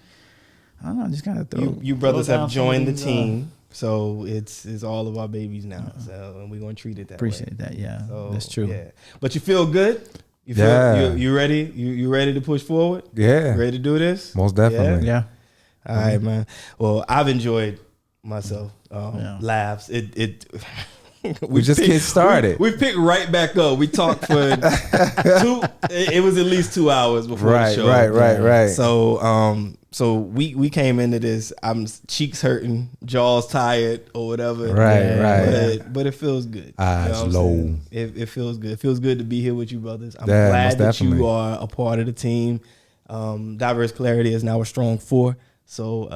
I don't know, just kind of throw. You brothers throw have down joined the some of these, team, so it's all of our babies now. So and we're gonna treat it that way. Appreciate that. Yeah, So, that's true. Yeah, but you feel good. You feel you ready? You ready to push forward? Yeah. Ready to do this? Most definitely. Yeah. All right, man. Well, I've enjoyed myself. Laughs. We just get started. We picked right back up. We talked for it was at least 2 hours before the show. Right. So we came into this. I'm cheeks hurting, jaws tired, or whatever. Right. But it feels good. Eyes what I'm low. saying? It feels good. It feels good to be here with you, brothers. I'm Yeah, glad most that definitely. you are a part of the team. Diverse Clarity is now a strong 4. So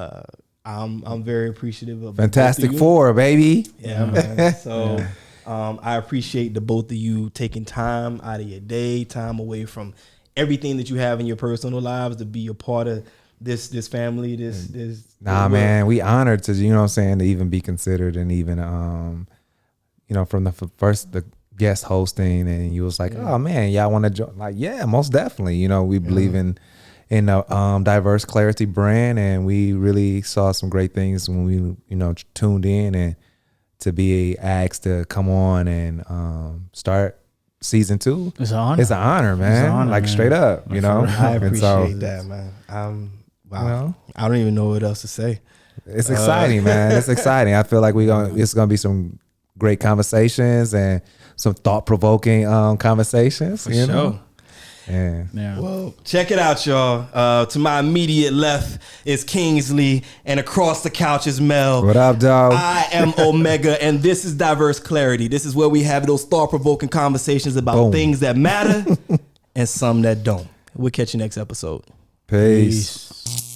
I'm very appreciative of Fantastic both of you. 4, baby. Yeah, man. So I appreciate the both of you taking time out of your day, time away from everything that you have in your personal lives to be a part of this family. This Man, we honored to, what I'm saying, to even be considered, and even from the first the guest hosting, and you was like, oh man, y'all want to join? Like, yeah, most definitely. We believe in the Diverse Clarity brand, and we really saw some great things when we tuned in, and to be asked to come on and start season 2. It's an honor. It's an honor, man. Like straight up, I And appreciate that, man. Wow. Well, I don't even know what else to say. It's exciting, man. It's exciting. I feel like it's gonna be some great conversations and some thought-provoking conversations. For sure. Yeah. Well, check it out, y'all. To my immediate left is Kingsley, and across the couch is Mel. What up, dog? I am Omega, and this is Diverse Clarity. This is where we have those thought-provoking conversations about things that matter and some that don't. We'll catch you next episode. Peace.